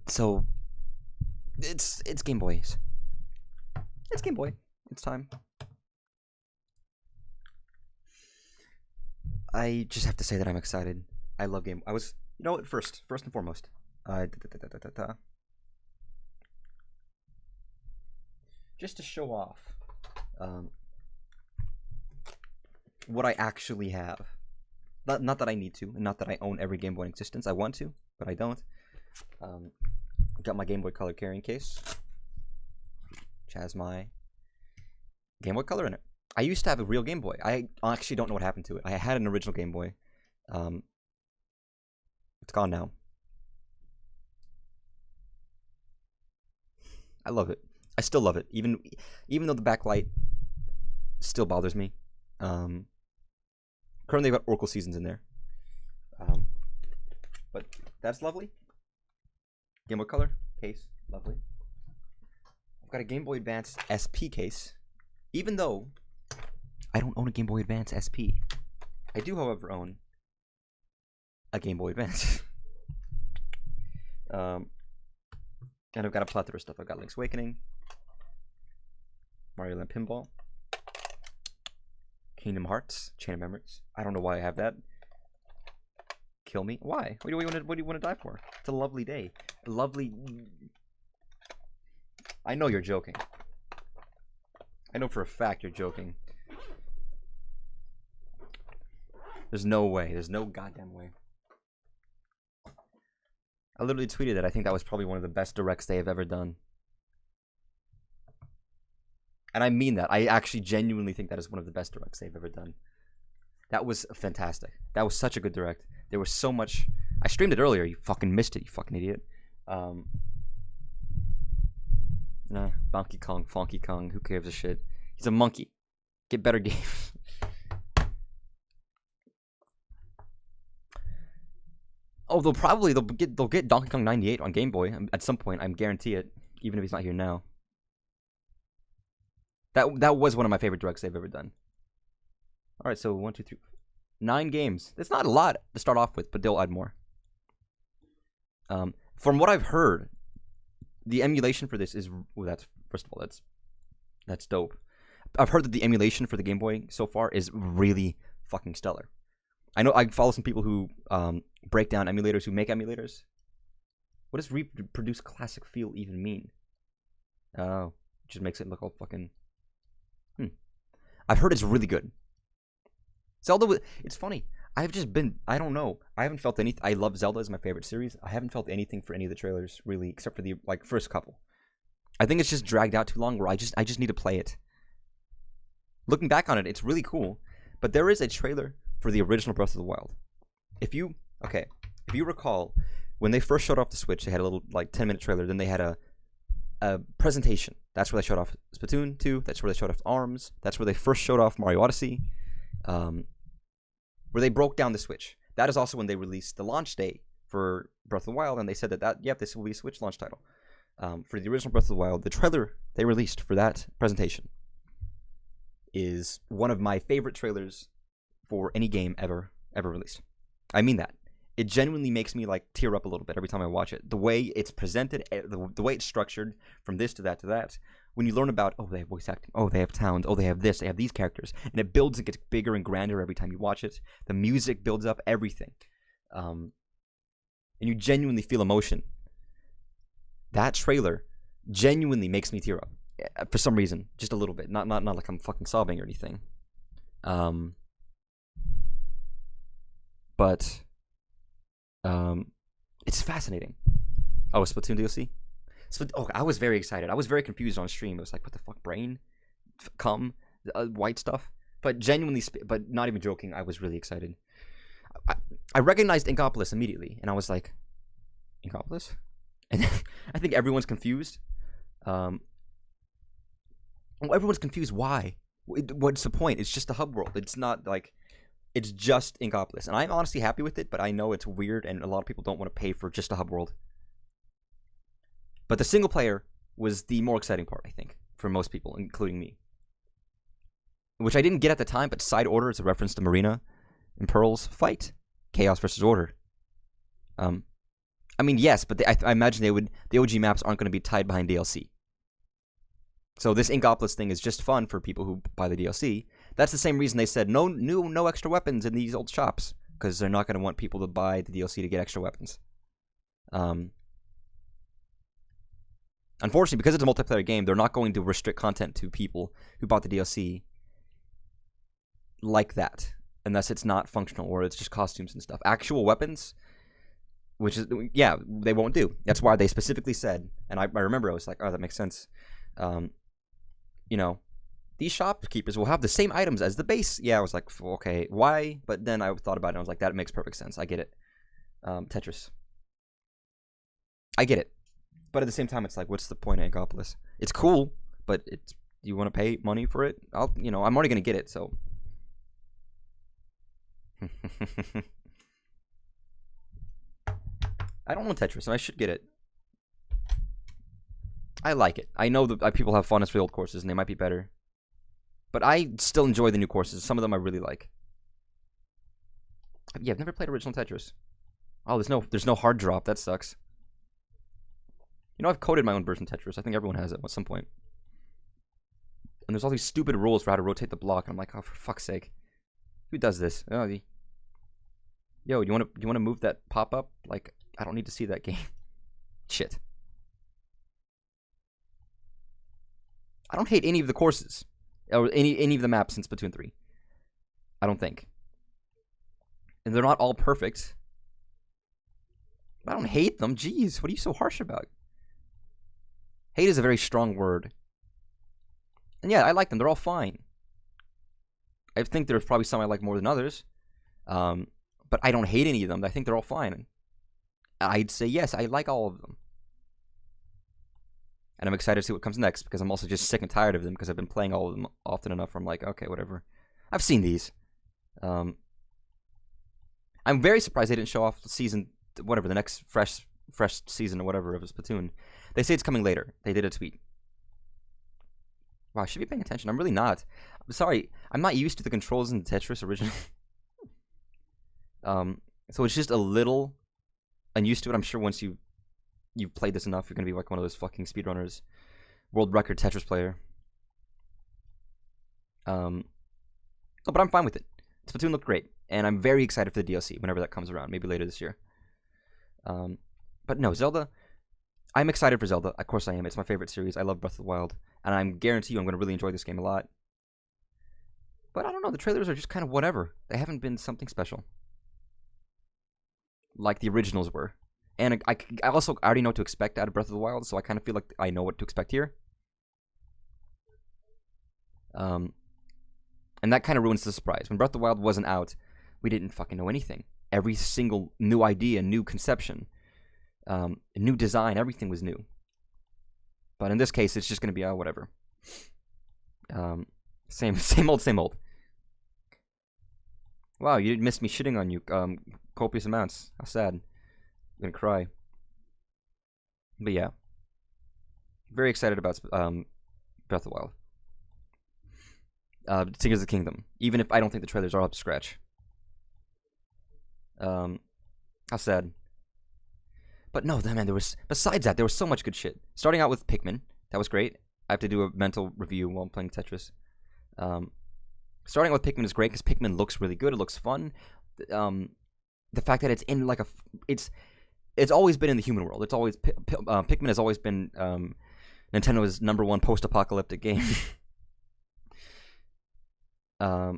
So it's Game Boys. It's Game Boy. It's time. I just have to say that I'm excited. I love Game. I was, you know what? First and foremost, just to show off what I actually have. Not that I need to, and not that I own every Game Boy in existence. I want to, but I don't. Got my Game Boy Color carrying case, which has my Game Boy Color in it. I used to have a real Game Boy. I actually don't know what happened to it. I had an original Game Boy. It's gone now. I love it. I still love it, even though the backlight still bothers me. Currently, I've got Oracle Seasons in there. But that's lovely. Game Boy Color case, lovely. I've got a Game Boy Advance SP case, even though I don't own a Game Boy Advance SP. I do, however, own a Game Boy Advance. And I've got a plethora of stuff. I've got Link's Awakening, Mario Land Pinball, Kingdom Hearts, Chain of Memories. I don't know why I have that. Kill me? Why? What do you want to die for? It's a lovely day. A lovely. I know you're joking. I know for a fact you're joking. There's no way. There's no goddamn way. I literally tweeted that I think that was probably one of the best directs they have ever done. And I mean that. I actually genuinely think that is one of the best directs they've ever done. That was fantastic. That was such a good direct. There was so much. I streamed it earlier. You fucking missed it, you fucking idiot. Nah, Donkey Kong, Funky Kong. Who gives a shit? He's a monkey. Get better games. Oh, they'll get Donkey Kong 98 on Game Boy at some point. I guarantee it, even if he's not here now. That was one of my favorite directs they've ever done. All right, so 1, 2, 3, 9 games. It's not a lot to start off with, but they'll add more. From what I've heard, the emulation for this is that's first of all that's dope. I've heard that the emulation for the Game Boy so far is really fucking stellar. I know I follow some people who break down emulators, who make emulators. What does reproduce classic feel even mean? Oh, it just makes it look all fucking. I've heard it's really good. Zelda, it's funny. I don't know. I haven't felt anything. I love Zelda as my favorite series. I haven't felt anything for any of the trailers, really, except for the first couple. I think it's just dragged out too long, where I just need to play it. Looking back on it, it's really cool. But there is a trailer for the original Breath of the Wild. If you recall, when they first showed off the Switch, they had a little 10-minute trailer. Then they had a presentation. That's where they showed off Splatoon 2. That's where they showed off ARMS. That's where they first showed off Mario Odyssey. Where they broke down the Switch. That is also when they released the launch date for Breath of the Wild, and they said that this will be a Switch launch title. For the original Breath of the Wild, the trailer they released for that presentation is one of my favorite trailers for any game ever released. I mean that. It genuinely makes me tear up a little bit every time I watch it. The way it's presented, the way it's structured, from this to that to that. When you learn about, they have voice acting, they have towns, they have this, they have these characters, and it builds and gets bigger and grander every time you watch it. The music builds up, everything, and you genuinely feel emotion. That trailer genuinely makes me tear up for some reason, just a little bit. Not like I'm fucking sobbing or anything. But it's fascinating. Oh, Splatoon DLC? I was very excited. I was very confused on stream. It was like, what the fuck, brain? White stuff? But genuinely, but not even joking, I was really excited. I recognized Inkopolis immediately, and I was like, Inkopolis? And I think everyone's confused. Everyone's confused. Why? What's the point? It's just a hub world. It's not it's just Inkopolis. And I'm honestly happy with it, but I know it's weird, and a lot of people don't want to pay for just a hub world. But the single player was the more exciting part, I think, for most people, including me. Which I didn't get at the time, but Side Order is a reference to Marina and Pearl's fight. Chaos versus Order. I mean, yes, but I imagine the OG maps aren't going to be tied behind DLC. So this Inkopolis thing is just fun for people who buy the DLC. That's the same reason they said no extra weapons in these old shops, because they're not going to want people to buy the DLC to get extra weapons. Unfortunately, because it's a multiplayer game, they're not going to restrict content to people who bought the DLC like that, unless it's not functional or it's just costumes and stuff. Actual weapons, which is, yeah, they won't do. That's why they specifically said, and I remember I was like, oh, that makes sense. These shopkeepers will have the same items as the base. Yeah, I was like, okay, why? But then I thought about it and I was like, that makes perfect sense. I get it. Tetris. I get it. But at the same time, it's like, what's the point of Inkopolis? It's cool, but you want to pay money for it? I'm already going to get it, so. I don't want Tetris, and I should get it. I like it. I know that people have fondness for the old courses, and they might be better. But I still enjoy the new courses. Some of them I really like. Yeah, I've never played original Tetris. Oh, there's no hard drop. That sucks. I've coded my own version of Tetris. I think everyone has it at some point. And there's all these stupid rules for how to rotate the block. And I'm like, oh, for fuck's sake. Who does this? Oh, yo, you want to move that pop-up? Like, I don't need to see that game. Shit. I don't hate any of the courses. Or any of the maps in Splatoon 3. I don't think. And they're not all perfect. I don't hate them. Jeez, what are you so harsh about? Hate is a very strong word. And yeah, I like them. They're all fine. I think there's probably some I like more than others. But I don't hate any of them. I think they're all fine. I'd say yes, I like all of them. And I'm excited to see what comes next, because I'm also just sick and tired of them, because I've been playing all of them often enough where I'm like, okay, whatever. I've seen these. I'm very surprised they didn't show off the season, whatever, the next fresh season or whatever of Splatoon. They say it's coming later. They did a tweet. Wow, I should be paying attention. I'm really not. I'm sorry. I'm not used to the controls in Tetris original. So it's just a little unused to it. I'm sure once you've played this enough, you're going to be like one of those fucking speedrunners. World record Tetris player. But I'm fine with it. Splatoon looked great. And I'm very excited for the DLC whenever that comes around. Maybe later this year. But no, Zelda. I'm excited for Zelda. Of course I am. It's my favorite series. I love Breath of the Wild. And I guarantee you I'm going to really enjoy this game a lot. But I don't know. The trailers are just kind of whatever. They haven't been something special. Like the originals were. And I already know what to expect out of Breath of the Wild, so I kind of feel like I know what to expect here. And that kind of ruins the surprise. When Breath of the Wild wasn't out, we didn't fucking know anything. Every single new idea, new conception, new design, everything was new. But in this case, it's just going to be, whatever. Same old. Wow, you missed me shitting on you copious amounts. How sad. I'm gonna cry. But yeah. Very excited about Breath of the Wild. Tears of the Kingdom. Even if I don't think the trailers are up to scratch. How sad. But no, man, besides that, there was so much good shit. Starting out with Pikmin. That was great. I have to do a mental review while I'm playing Tetris. Starting out with Pikmin is great because Pikmin looks really good. It looks fun. The fact that it's in like it's always been in the human world. It's always Pikmin has always been Nintendo's #1 post-apocalyptic game. Yeah,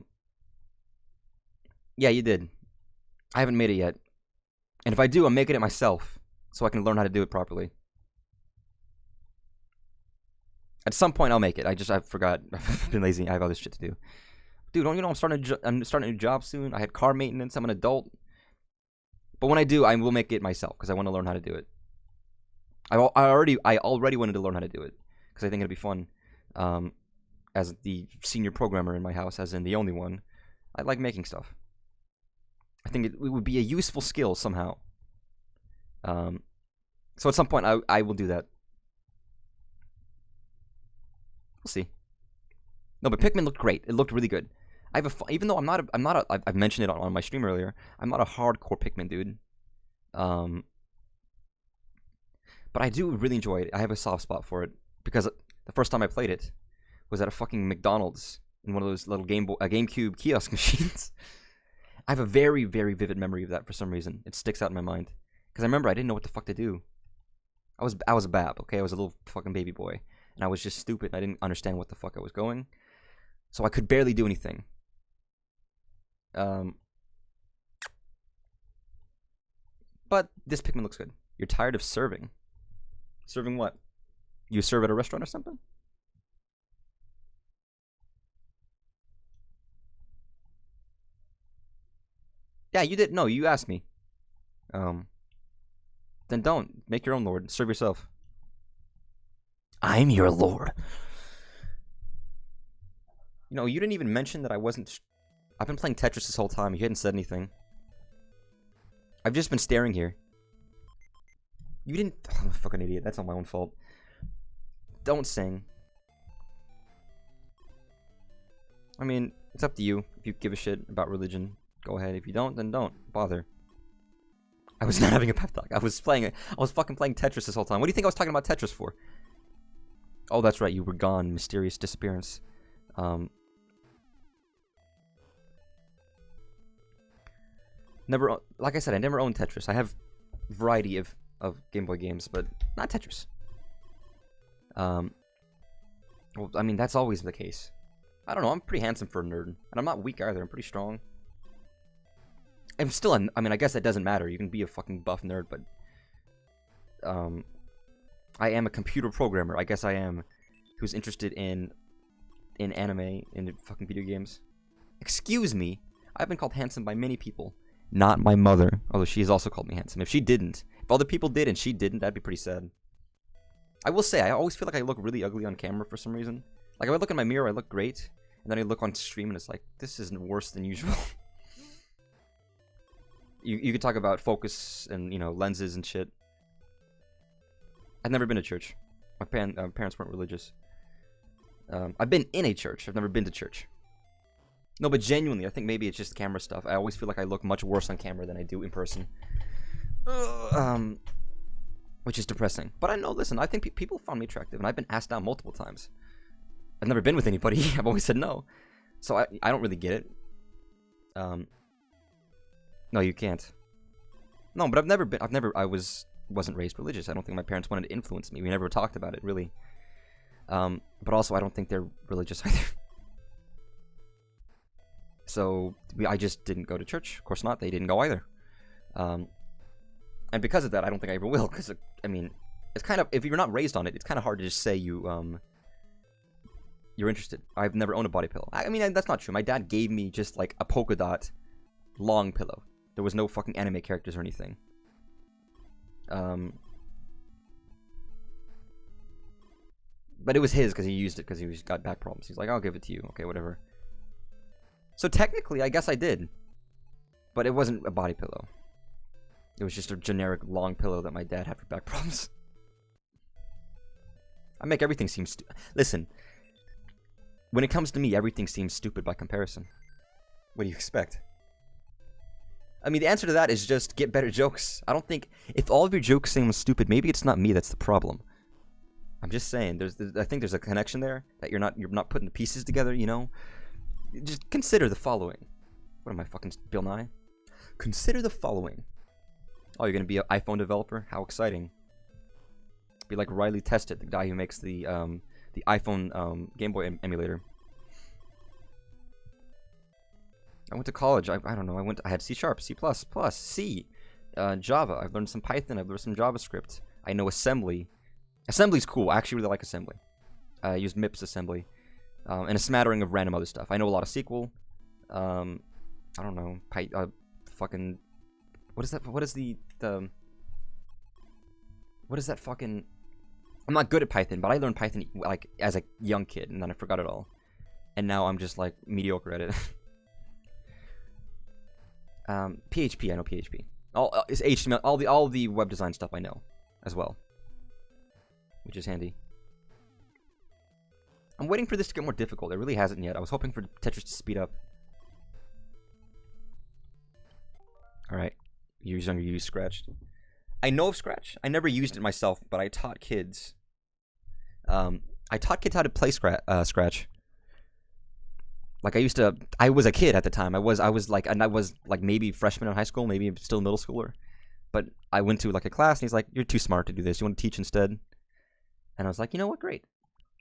you did. I haven't made it yet, and if I do, I'm making it myself so I can learn how to do it properly. At some point, I'll make it. I forgot. I've been lazy. I have other shit to do. Dude, don't you know I'm starting a new job soon? I had car maintenance. I'm an adult. But when I do, I will make it myself because I want to learn how to do it. I already wanted to learn how to do it because I think it'd be fun. As the senior programmer in my house, as in the only one, I like making stuff. I think it would be a useful skill somehow. So at some point, I will do that. We'll see. No, but Pikmin looked great. It looked really good. Even though I've mentioned it on my stream earlier. I'm not a hardcore Pikmin dude. But I do really enjoy it. I have a soft spot for it because the first time I played it was at a fucking McDonald's in one of those little GameCube kiosk machines. I have a very, very vivid memory of that for some reason. It sticks out in my mind because I remember I didn't know what the fuck to do. I was a bab, okay? I was a little fucking baby boy, and I was just stupid. And I didn't understand what the fuck I was going, so I could barely do anything. But this Pikmin looks good. You're tired of serving. Serving what? You serve at a restaurant or something? Yeah, you did. No, you asked me. Then don't. Make your own lord. Serve yourself. I'm your lord. You know, you didn't even mention that I wasn't... I've been playing Tetris this whole time. You hadn't said anything. I've just been staring here. You didn't... Oh, I'm a fucking idiot. That's not my own fault. Don't sing. I mean, it's up to you. If you give a shit about religion, go ahead. If you don't, then don't bother. I was not having a pep talk. I was fucking playing Tetris this whole time. What do you think I was talking about Tetris for? Oh, that's right. You were gone. Mysterious disappearance. Never, like I said, I never owned Tetris. I have a variety of Game Boy games, but not Tetris. Well, I mean, that's always the case. I don't know. I'm pretty handsome for a nerd, and I'm not weak either. I'm pretty strong. I'm still, I mean, I guess that doesn't matter. You can be a fucking buff nerd, but I am a computer programmer. I guess I am, who's interested in anime, in fucking video games. Excuse me. I've been called handsome by many people. Not my mother, although she has also called me handsome. If other people did and she didn't, that'd be pretty sad. I will say, I always feel like I look really ugly on camera for some reason. Like, if I look in my mirror, I look great. And then I look on stream and it's like, this is worse than usual. You could talk about focus and, you know, lenses and shit. I've never been to church. My parents weren't religious. I've been in a church. I've never been to church. No, but genuinely, I think maybe it's just camera stuff. I always feel like I look much worse on camera than I do in person. Which is depressing. But I know, listen, I think people found me attractive, and I've been asked out multiple times. I've never been with anybody. I've always said no. So I don't really get it. No, you can't. No, but I wasn't raised religious. I don't think my parents wanted to influence me. We never talked about it, really. But also, I don't think they're religious either. So, I just didn't go to church. Of course not. They didn't go either. And because of that, I don't think I ever will. Because, I mean, it's kind of... If you're not raised on it, it's kind of hard to just say you're interested. I've never owned a body pillow. I mean, that's not true. My dad gave me just, like, a polka dot long pillow. There was no fucking anime characters or anything. But it was his because he used it because he got back problems. He's like, I'll give it to you. Okay, whatever. So technically, I guess I did. But it wasn't a body pillow. It was just a generic long pillow that my dad had for back problems. I make everything seem stupid. Listen. When it comes to me, everything seems stupid by comparison. What do you expect? I mean, the answer to that is just get better jokes. I don't think... If all of your jokes seem stupid, maybe it's not me that's the problem. I'm just saying. I think there's a connection there that you're not putting the pieces together, you know? Just consider the following. What am I, fucking Bill Nye? Consider the following. Oh, you're gonna be an iPhone developer? How exciting. Be like Riley Tested, the guy who makes the iPhone Game Boy emulator. I went to college. I don't know. I had C#, C++, C, Java. I've learned some Python. I've learned some JavaScript. I know assembly. Assembly's cool. I actually really like assembly. I use MIPS assembly. And a smattering of random other stuff. I know a lot of SQL. I don't know. Fucking... What is that? What is that fucking... I'm not good at Python, but I learned Python like as a young kid, and then I forgot it all. And now I'm just like mediocre at it. PHP, I know PHP. It's HTML, all the web design stuff I know as well, which is handy. I'm waiting for this to get more difficult. It really hasn't yet. I was hoping for Tetris to speed up. All right, your user scratched. I know of Scratch. I never used it myself, but I taught kids. I taught kids how to play Scratch. Like I was a kid at the time. I was like maybe freshman in high school, maybe still middle schooler. But I went to like a class, and he's like, "You're too smart to do this. You want to teach instead?" And I was like, "You know what? Great.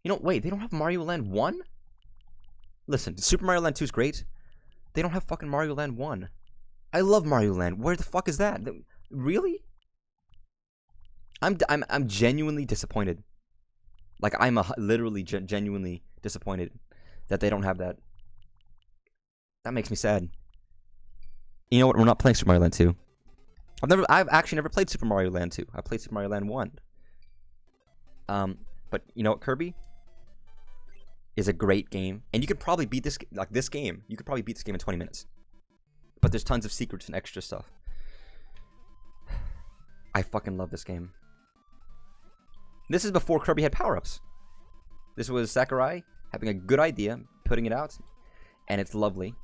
You know, wait, they don't have Mario Land 1? Listen, Super Mario Land 2 is great. They don't have fucking Mario Land 1. I love Mario Land. Where the fuck is that? Really? I'm genuinely disappointed. Like, I'm literally genuinely disappointed that they don't have that. That makes me sad. You know what? We're not playing Super Mario Land 2. I've actually never played Super Mario Land 2. I played Super Mario Land 1. But you know what? Kirby is a great game, and you could probably beat this game. You could probably beat this game in 20 minutes. But there's tons of secrets and extra stuff. I fucking love this game. This is before Kirby had power-ups. This was Sakurai having a good idea, putting it out, and it's lovely.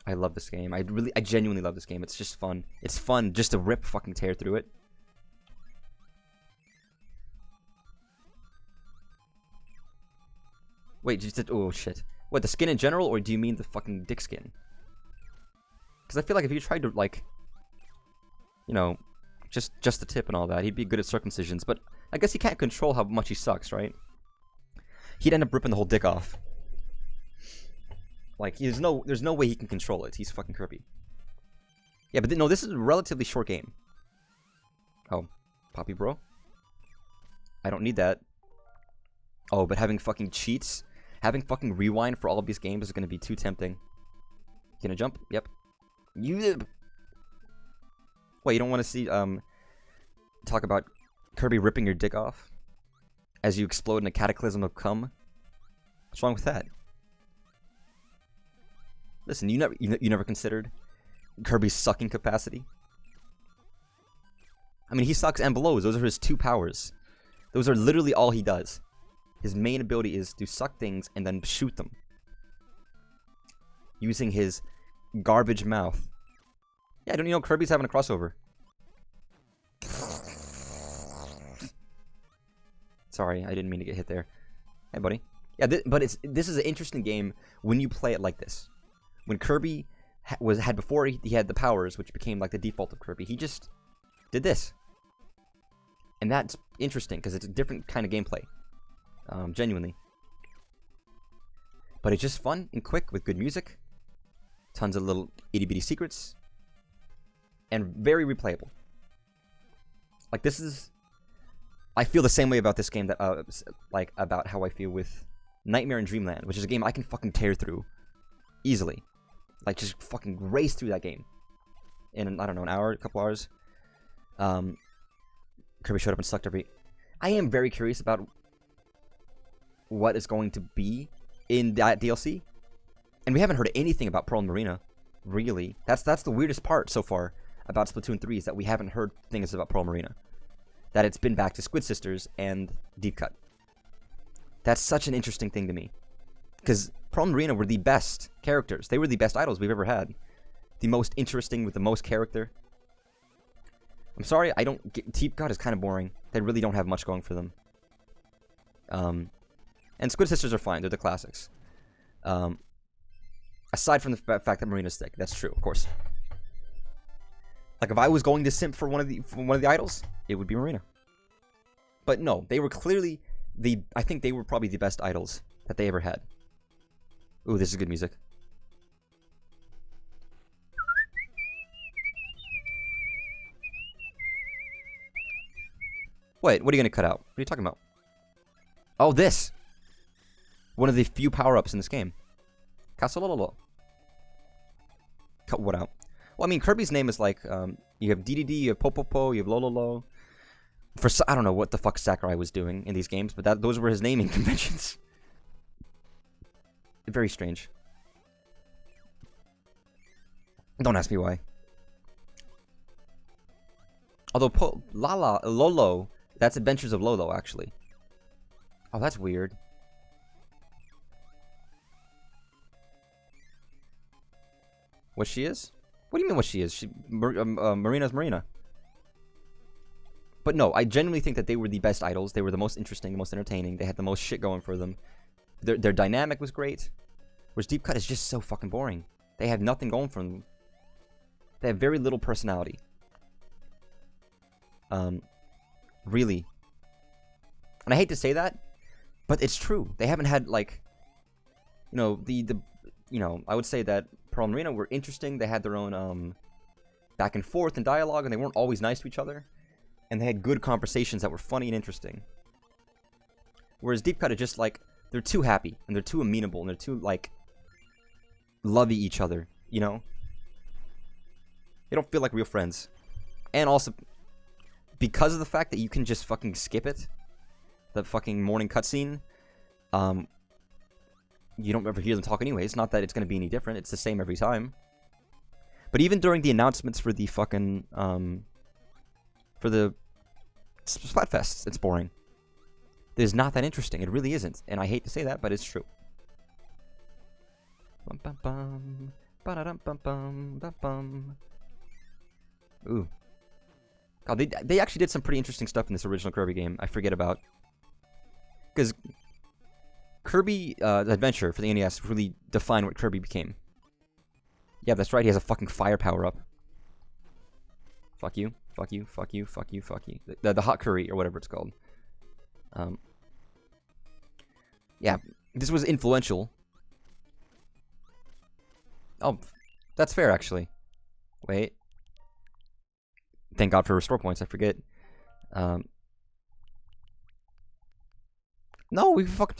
I love this game. I genuinely love this game. It's just fun. It's fun just to rip fucking tear through it. Wait, oh shit. What, the skin in general, or do you mean the fucking dick skin? Because I feel like if you tried to, like, you know, just the tip and all that, he'd be good at circumcisions, but I guess he can't control how much he sucks, right? He'd end up ripping the whole dick off. Like, there's no way he can control it. He's fucking Kirby. Yeah, but no, this is a relatively short game. Oh, Poppy Bro? I don't need that. Oh, but having fucking cheats, having fucking rewind for all of these games is going to be too tempting. Gonna jump? Yep. Wait, you don't want to see, talk about Kirby ripping your dick off as you explode in a cataclysm of cum? What's wrong with that? Listen, you never considered Kirby's sucking capacity? I mean, he sucks and blows. Those are his two powers. Those are literally all he does. His main ability is to suck things and then shoot them. Using his garbage mouth. Yeah, don't you know Kirby's having a crossover? Sorry, I didn't mean to get hit there. Hey, buddy. Yeah, this is an interesting game when you play it like this. When Kirby had before he had the powers, which became like the default of Kirby, he just did this. And that's interesting because it's a different kind of gameplay. Genuinely. But it's just fun and quick with good music. Tons of little itty-bitty secrets. And very replayable. Like, this is... I feel the same way about this game that, like, about how I feel with Nightmare in Dreamland, which is a game I can fucking tear through easily. Like, just fucking race through that game in, I don't know, an hour, a couple hours. Kirby showed up and sucked every... I am very curious about what is going to be in that DLC. And we haven't heard anything about Pearl and Marina, really. That's the weirdest part so far about Splatoon 3, is that we haven't heard things about Pearl Marina. That it's been back to Squid Sisters and Deep Cut. That's such an interesting thing to me. Because Pearl and Marina were the best characters. They were the best idols we've ever had. The most interesting with the most character. I'm sorry, I don't get... Deep Cut is kind of boring. They really don't have much going for them. And Squid Sisters are fine. They're the classics. Aside from the fact that Marina's thick. That's true, of course. Like, if I was going to simp for one of the idols, it would be Marina. But no, they were clearly I think they were probably the best idols that they ever had. Ooh, this is good music. Wait, what are you gonna cut out? What are you talking about? Oh, this! One of the few power-ups in this game. Casololo. Cut what out? Well, I mean, Kirby's name is like, you have DDD, you have Popopo, you have Lololo. I don't know what the fuck Sakurai was doing in these games, but those were his naming conventions. Very strange. Don't ask me why. Although, Lolo, that's Adventures of Lolo, actually. Oh, that's weird. What she is? What do you mean what she is? Marina's Marina. But no, I genuinely think that they were the best idols. They were the most interesting, the most entertaining. They had the most shit going for them. Their dynamic was great. Whereas Deep Cut is just so fucking boring. They have nothing going for them. They have very little personality. Really. And I hate to say that, but it's true. They haven't had, like, you know, I would say that Pearl and Marina were interesting. They had their own, back and forth and dialogue, and they weren't always nice to each other. And they had good conversations that were funny and interesting. Whereas Deep Cut is just, like, they're too happy, and they're too amenable, and they're too, like, lovey each other, you know? They don't feel like real friends. And also, because of the fact that you can just fucking skip it, the fucking morning cutscene, you don't ever hear them talk anyways. Not that it's going to be any different. It's the same every time. But even during the announcements for the fucking, for the Splatfests, it's boring. It's not that interesting. It really isn't. And I hate to say that, but it's true. Bum, bum, bum. Ba-da-dum, bum, bum, bum, bum. Ooh. God, they actually did some pretty interesting stuff in this original Kirby game. I forget about. Because Kirby Adventure for the NES really defined what Kirby became. Yeah, that's right. He has a fucking fire power-up. Fuck you. Fuck you. Fuck you. Fuck you. Fuck you. The hot curry, or whatever it's called. Yeah, this was influential. Oh, that's fair, actually. Wait. Thank God for restore points, I forget. No,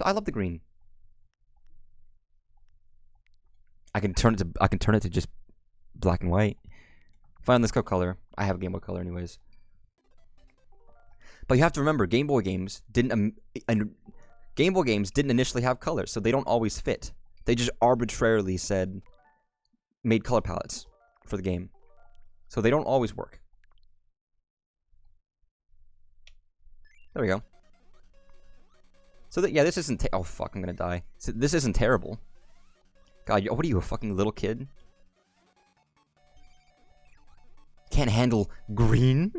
I love the green. I can turn it to just black and white. Fine, let's go color. I have a Game Boy Color anyways. But you have to remember, Game Boy games didn't initially have color, so they don't always fit. They just arbitrarily made color palettes for the game. So they don't always work. There we go. So yeah, this isn't oh fuck, I'm gonna die. So this isn't terrible. God, what are you, a fucking little kid? Can't handle green?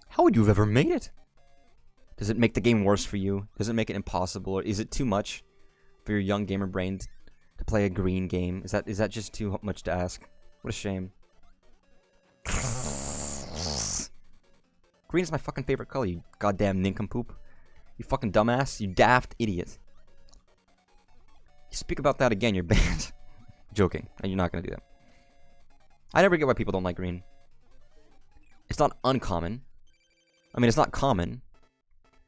How would you have ever made it? Does it make the game worse for you? Does it make it impossible? Or is it too much for your young gamer brain to play a green game? Is that just too much to ask? What a shame. Green is my fucking favorite color, you goddamn nincompoop. You fucking dumbass. You daft idiot. You speak about that again, you're banned. Joking. You're not gonna do that. I never get why people don't like green. It's not uncommon. I mean, it's not common.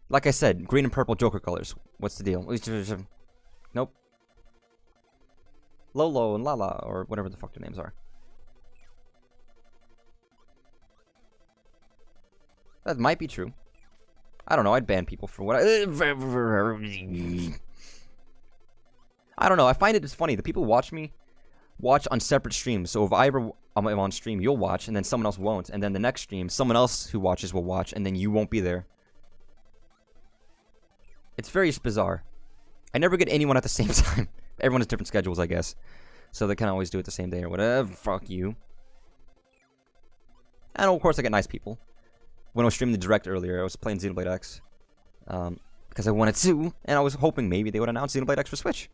Like I said, green and purple Joker colors. What's the deal? Nope. Lolo and Lala, or whatever the fuck their names are. That might be true. I don't know. I'd ban people for what I don't know. I find it just funny. The people watch on separate streams. So if I'm on stream, you'll watch, and then someone else won't. And then the next stream, someone else who watches will watch, and then you won't be there. It's very bizarre. I never get anyone at the same time. Everyone has different schedules, I guess. So they can't always do it the same day or whatever. Fuck you. And of course I get nice people. When I was streaming the Direct earlier, I was playing Xenoblade X. Because I wanted to, and I was hoping maybe they would announce Xenoblade X for Switch.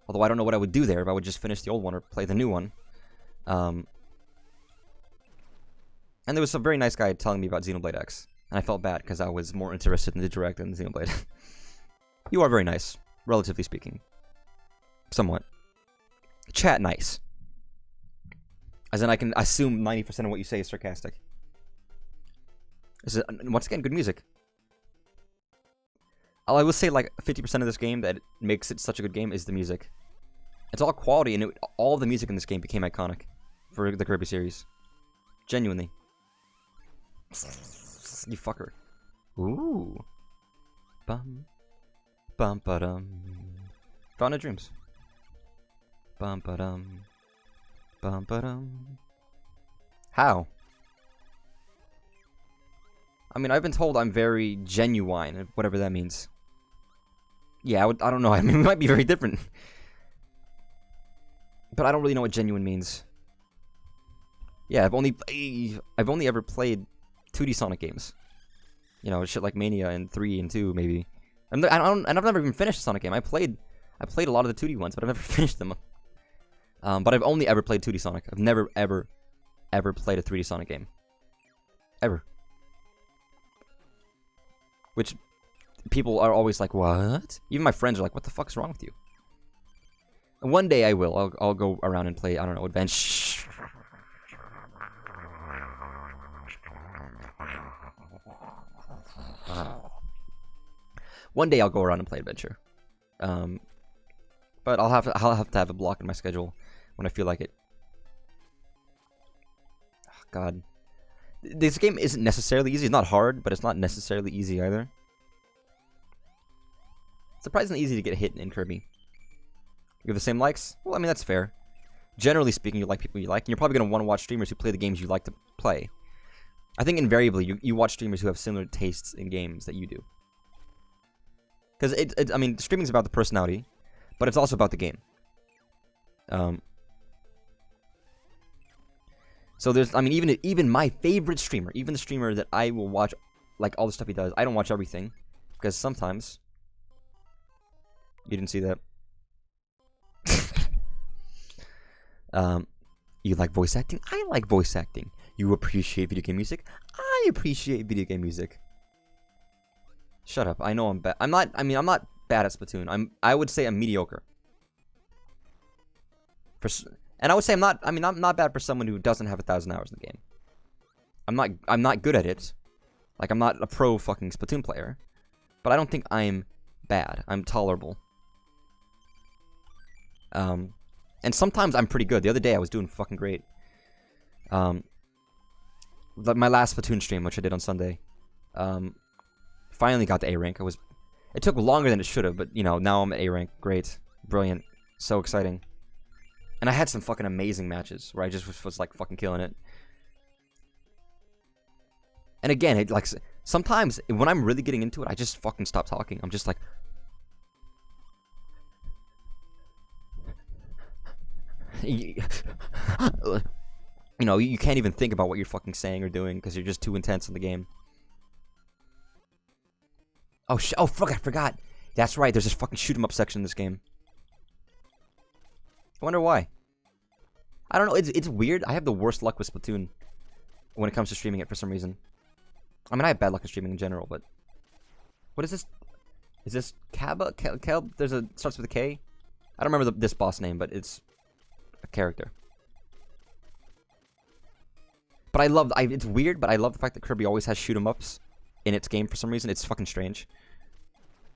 Although I don't know what I would do there, if I would just finish the old one or play the new one. And there was some very nice guy telling me about Xenoblade X. And I felt bad, because I was more interested in the Direct than the Xenoblade. You are very nice, relatively speaking. Somewhat. Chat nice. As in, I can assume 90% of what you say is sarcastic. Once again, good music. I will say, like, 50% of this game that makes it such a good game is the music. It's all quality, and all the music in this game became iconic for the Kirby series. Genuinely. You fucker. Ooh. Bum. Bum ba dum. Fountain of Dreams. Bum ba dum. Bum ba dum. How? I mean, I've been told I'm very genuine, whatever that means. Yeah, I don't know. I mean, it might be very different. But I don't really know what genuine means. Yeah, I've only ever played 2D Sonic games. You know, shit like Mania and 3 and 2 maybe. And I've never even finished a Sonic game. I played a lot of the 2D ones, but I've never finished them. But I've only ever played 2D Sonic. I've never ever played a 3D Sonic game. Ever. Which people are always like, what? Even my friends are like, what the fuck's wrong with you? And one day I will. I'll go around and play, I don't know, Advance. One day I'll go around and play Adventure. But I'll have to have a block in my schedule when I feel like it. Oh, God. This game isn't necessarily easy. It's not hard, but it's not necessarily easy either. Surprisingly easy to get hit in Kirby. You have the same likes? Well, I mean, that's fair. Generally speaking, you like people you like, and you're probably going to want to watch streamers who play the games you like to play. I think invariably, you watch streamers who have similar tastes in games that you do. Because, I mean, streaming's about the personality, but it's also about the game. So there's, I mean, even my favorite streamer, even the streamer that I will watch, like, all the stuff he does, I don't watch everything. Because sometimes... You didn't see that? You like voice acting? I like voice acting. You appreciate video game music? I appreciate video game music. Shut up. I know I'm bad. I'm not bad at Splatoon. I would say I'm mediocre. And I would say I'm not bad for someone who doesn't have 1,000 hours in the game. I'm not good at it. Like, I'm not a pro fucking Splatoon player. But I don't think I'm bad. I'm tolerable. And sometimes I'm pretty good. The other day I was doing fucking great. My last Splatoon stream, which I did on Sunday, finally got to A rank. It took longer than it should have, but you know, now I'm at A rank. Great, brilliant, so exciting. And I had some fucking amazing matches where I just was like fucking killing it. And again, it like sometimes when I'm really getting into it, I just fucking stop talking. I'm just like. You know, you can't even think about what you're fucking saying or doing because you're just too intense in the game. Oh, fuck, I forgot. That's right, there's this fucking shoot 'em up section in this game. I wonder why. I don't know, it's weird. I have the worst luck with Splatoon when it comes to streaming it for some reason. I mean, I have bad luck in streaming in general, but... What is this? Is this Kaba? There's a... starts with a K? I don't remember this boss name, but it's... a character. But I love... it's weird, but I love the fact that Kirby always has shoot 'em ups in its game for some reason. It's fucking strange.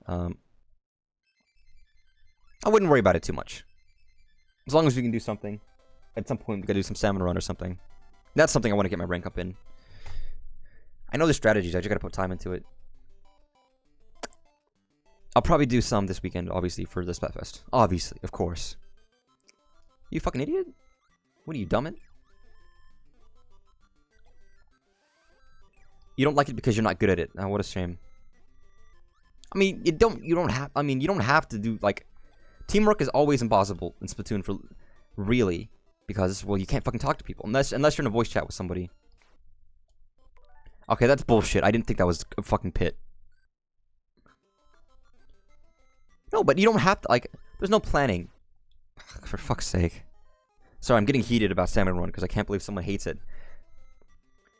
I wouldn't worry about it too much. As long as we can do something. At some point, we gotta do some salmon run or something. That's something I want to get my rank up in. I know the strategies, I just gotta put time into it. I'll probably do some this weekend, obviously, for the Splatfest. Obviously, of course. You fucking idiot? What are you, dumbing? You don't like it because you're not good at it. Oh, what a shame. I mean, you don't have to do, like... Teamwork is always impossible in Splatoon for... Really. Because, well, you can't fucking talk to people. Unless you're in a voice chat with somebody. Okay, that's bullshit. I didn't think that was a fucking pit. No, but you don't have to, like... There's no planning. For fuck's sake. Sorry, I'm getting heated about Salmon Run because I can't believe someone hates it.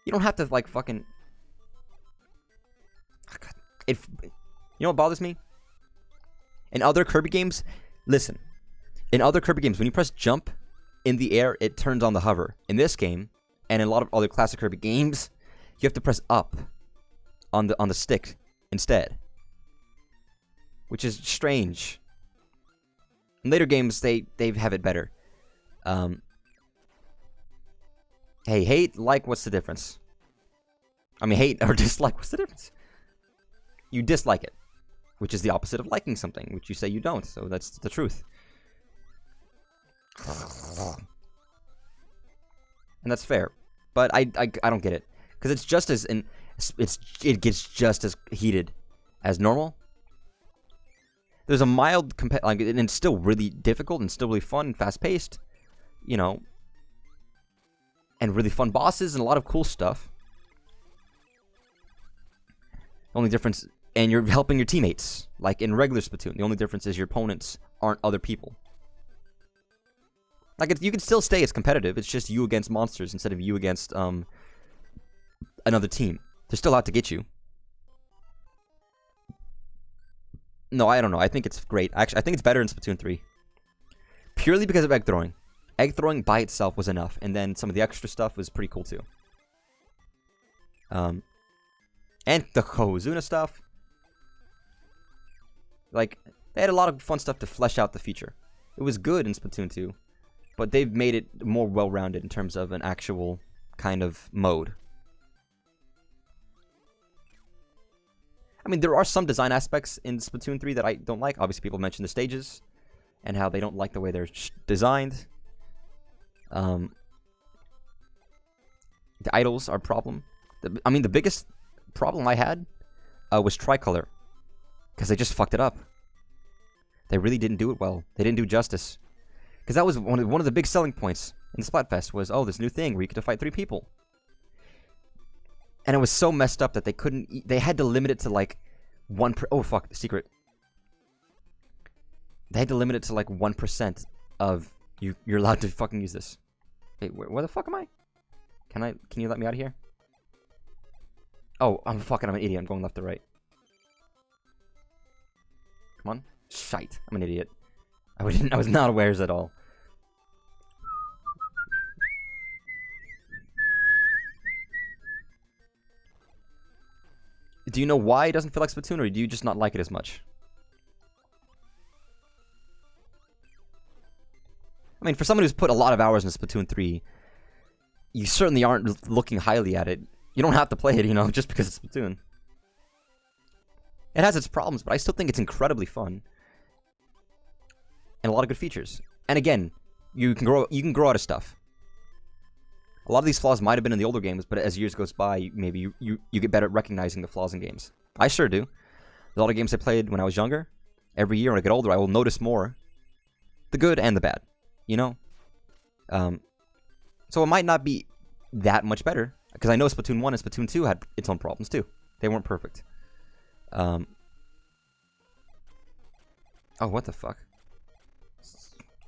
You don't have to, like, fucking... You know what bothers me? In other Kirby games... Listen. In other Kirby games, when you press jump in the air, it turns on the hover. In this game, and in a lot of other classic Kirby games, you have to press up on the stick instead. Which is strange. In later games, they have it better. Hey, hate, like, what's the difference? I mean, hate or dislike, what's the difference? You dislike it, which is the opposite of liking something, which you say you don't, so that's the truth. And that's fair, but I don't get it, because it's just as it gets just as heated as normal. There's a mild and it's still really difficult and still really fun and fast paced, you know, and really fun bosses and a lot of cool stuff. Only difference, and you're helping your teammates. Like in regular Splatoon, the only difference is your opponents aren't other people. Like, you can still stay as competitive. It's just you against monsters instead of you against another team. They're still out to get you. No, I don't know. I think it's great. Actually, I think it's better in Splatoon 3. Purely because of egg throwing. Egg throwing by itself was enough. And then some of the extra stuff was pretty cool, too. And the Kohozuna stuff. Like, they had a lot of fun stuff to flesh out the feature. It was good in Splatoon 2. But they've made it more well-rounded in terms of an actual kind of mode. I mean, there are some design aspects in Splatoon 3 that I don't like. Obviously, people mention the stages and how they don't like the way they're designed. The idols are a problem. I mean, the biggest problem I had was Tricolor. Because they just fucked it up. They really didn't do it well. They didn't do justice. Because that was one of the big selling points in Splatfest was, oh, this new thing where you get to fight 3 people. And it was so messed up that they couldn't... They had to limit it to, like, 1... Oh, fuck. Secret. They had to limit it to, like, 1% of... You're allowed to fucking use this. Wait, where the fuck am I? Can you let me out of here? Oh, I'm an idiot. I'm going left to right. Come on. Shite. I'm an idiot. I was not aware at all. Do you know why it doesn't feel like Splatoon, or do you just not like it as much? I mean, for someone who's put a lot of hours in Splatoon 3, you certainly aren't looking highly at it. You don't have to play it, you know, just because it's Splatoon. It has its problems, but I still think it's incredibly fun. And a lot of good features. And again, you can grow out of stuff. A lot of these flaws might have been in the older games, but as years goes by, maybe you get better at recognizing the flaws in games. I sure do. A lot of games I played when I was younger. Every year when I get older, I will notice more the good and the bad. You know? So it might not be that much better. Because I know Splatoon 1 and Splatoon 2 had its own problems too. They weren't perfect. Oh, what the fuck?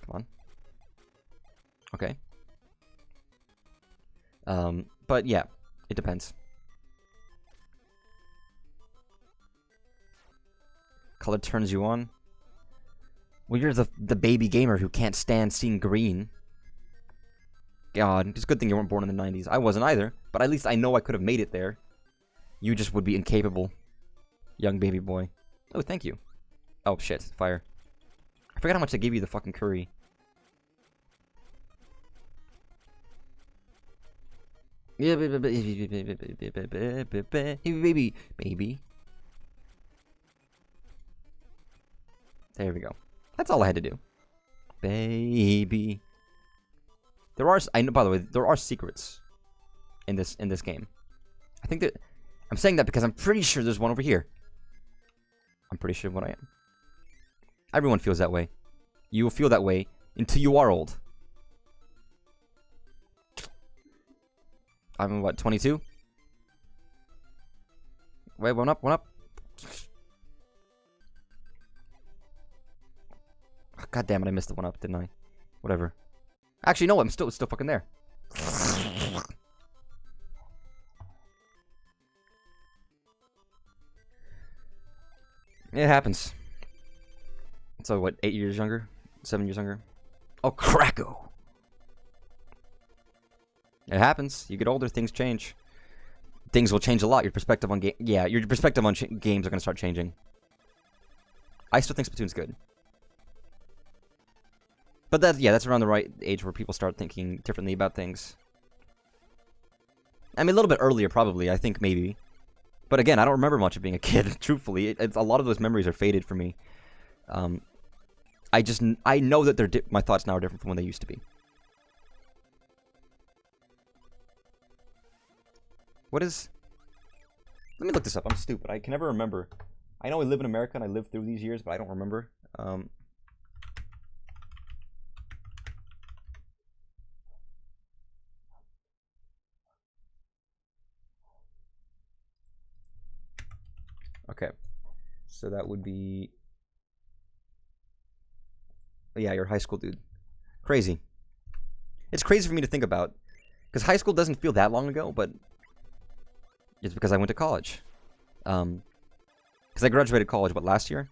Come on. Okay. But yeah, it depends. Color turns you on. Well, you're the baby gamer who can't stand seeing green. God, it's a good thing you weren't born in the 90s. I wasn't either, but at least I know I could have made it there. You just would be incapable, young baby boy. Oh, thank you. Oh, shit. Fire. I forgot how much I gave you the fucking curry. Yeah, baby. There we go. That's all I had to do. Baby. There are, I know, by the way, there are secrets in this game. I think that, I'm saying that because I'm pretty sure there's one over here. I'm pretty sure what I am. Everyone feels that way. You will feel that way until you are old. I'm what, 22? Wait, one up. God damn it, I missed the one up, didn't I? Whatever. Actually, no, it's still fucking there. It happens. So what, 8 years younger? 7 years younger? Oh, Cracko! It happens. You get older, things change. Things will change a lot. Your perspective on your perspective on games are going to start changing. I still think Splatoon's good. But that's around the right age where people start thinking differently about things. I mean, a little bit earlier, probably. I think maybe. But again, I don't remember much of being a kid. Truthfully, a lot of those memories are faded for me. I know that my thoughts now are different from when they used to be. What is... Let me look this up. I'm stupid. I can never remember. I know I live in America and I lived through these years, but I don't remember. Okay. So that would be... Yeah, you're a high school dude. Crazy. It's crazy for me to think about. Because high school doesn't feel that long ago, but... It's because I went to college. Because I graduated college, what, last year?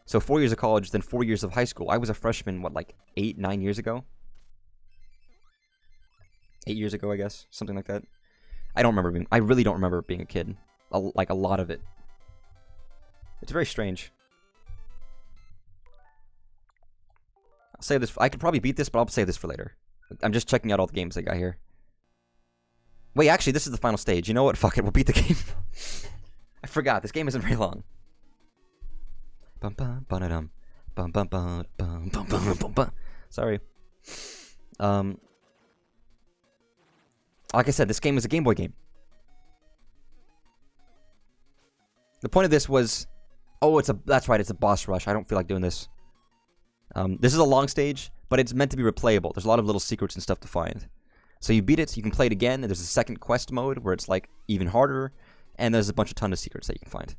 So 4 years of college, then 4 years of high school. I was a freshman, what, like 8, 9 years ago? 8 years ago, I guess. Something like that. I really don't remember being a kid. Like, a lot of it. It's very strange. I'll save this. I could probably beat this, but I'll save this for later. I'm just checking out all the games I got here. Wait, actually, this is the final stage. You know what? Fuck it. We'll beat the game. I forgot. This game isn't very long. Bum bum ba-da-dum. Bum bum bum bum bum bum bum bum. Sorry. Like I said, this game is a Game Boy game. The point of this was... Oh, that's right. It's a boss rush. I don't feel like doing this. This is a long stage, but it's meant to be replayable. There's a lot of little secrets and stuff to find. So you beat it, you can play it again, and there's a second quest mode where it's like even harder, and there's a ton of secrets that you can find.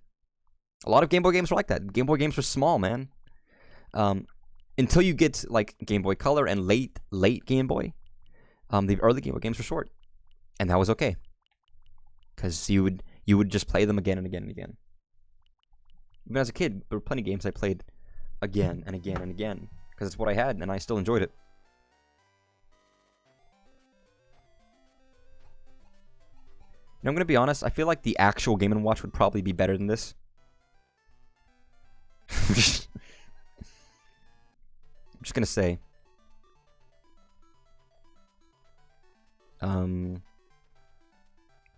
A lot of Game Boy games were like that. Game Boy games were small, man. Until you get like Game Boy Color and late Game Boy, the early Game Boy games were short, and that was okay, because you would just play them again and again and again. Even as a kid, there were plenty of games I played again and again and again, because it's what I had, and I still enjoyed it. And I'm going to be honest, I feel like the actual Game & Watch would probably be better than this. I'm just going to say. Bomb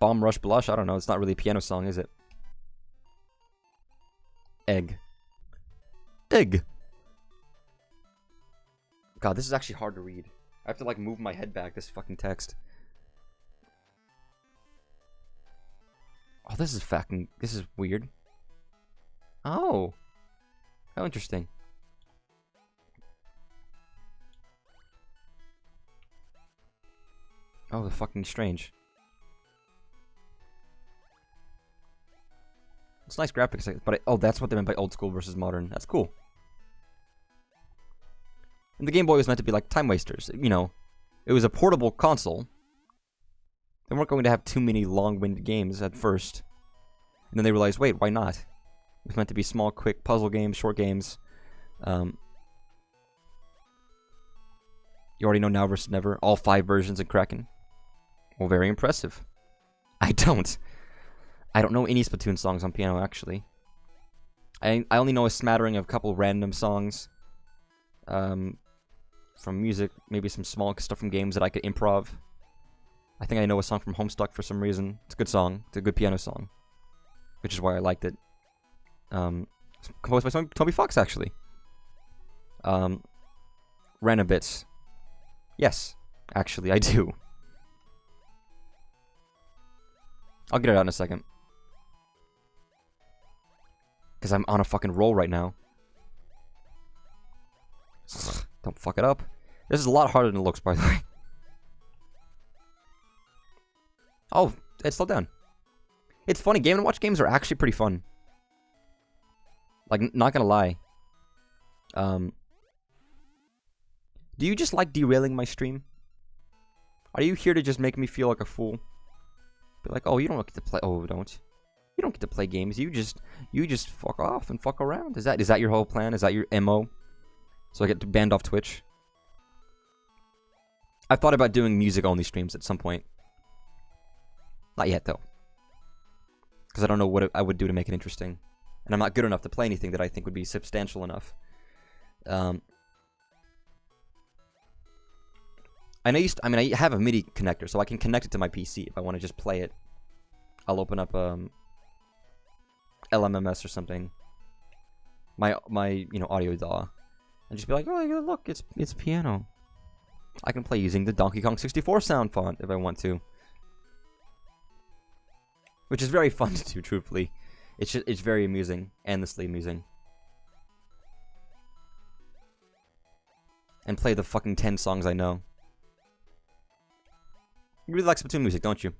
Rush Blush? I don't know. It's not really a piano song, is it? Egg. God, this is actually hard to read. I have to, like, move my head back, this fucking text. Oh, this is weird. Oh. How interesting. Oh, the fucking strange. It's nice graphics, but oh, that's what they meant by old school versus modern. That's cool. And the Game Boy was meant to be like time wasters. You know, it was a portable console. They weren't going to have too many long-winded games at first. And then they realized, wait, why not? It was meant to be small, quick puzzle games, short games. You already know Now vs. Never. All 5 versions of Kraken. Well, very impressive. I don't know any Splatoon songs on piano, actually. I only know a smattering of a couple random songs. From music, maybe some small stuff from games that I could improv. I think I know a song from Homestuck for some reason. It's a good song. It's a good piano song. Which is why I liked it. Composed by Toby Fox, actually. Random bits. Yes, actually, I do. I'll get it out in a second. Because I'm on a fucking roll right now. Don't fuck it up. This is a lot harder than it looks, by the way. Oh, it slowed down. It's funny, Game & Watch games are actually pretty fun. Like, not gonna lie. Do you just like derailing my stream? Are you here to just make me feel like a fool? Be like, oh, you don't get to play. Oh, don't. You don't get to play games. You just fuck off and fuck around. Is that your whole plan? Is that your MO? So I get banned off Twitch? I've thought about doing music-only streams at some point. Not yet, though. Because I don't know what I would do to make it interesting. And I'm not good enough to play anything that I think would be substantial enough. I have a MIDI connector, so I can connect it to my PC if I want to just play it. I'll open up LMMS or something. My audio DAW. And just be like, oh, look, it's piano. I can play using the Donkey Kong 64 sound font if I want to. Which is very fun to do, truthfully. It's very amusing. Endlessly amusing. And play the fucking 10 songs I know. You really like Splatoon music, don't you?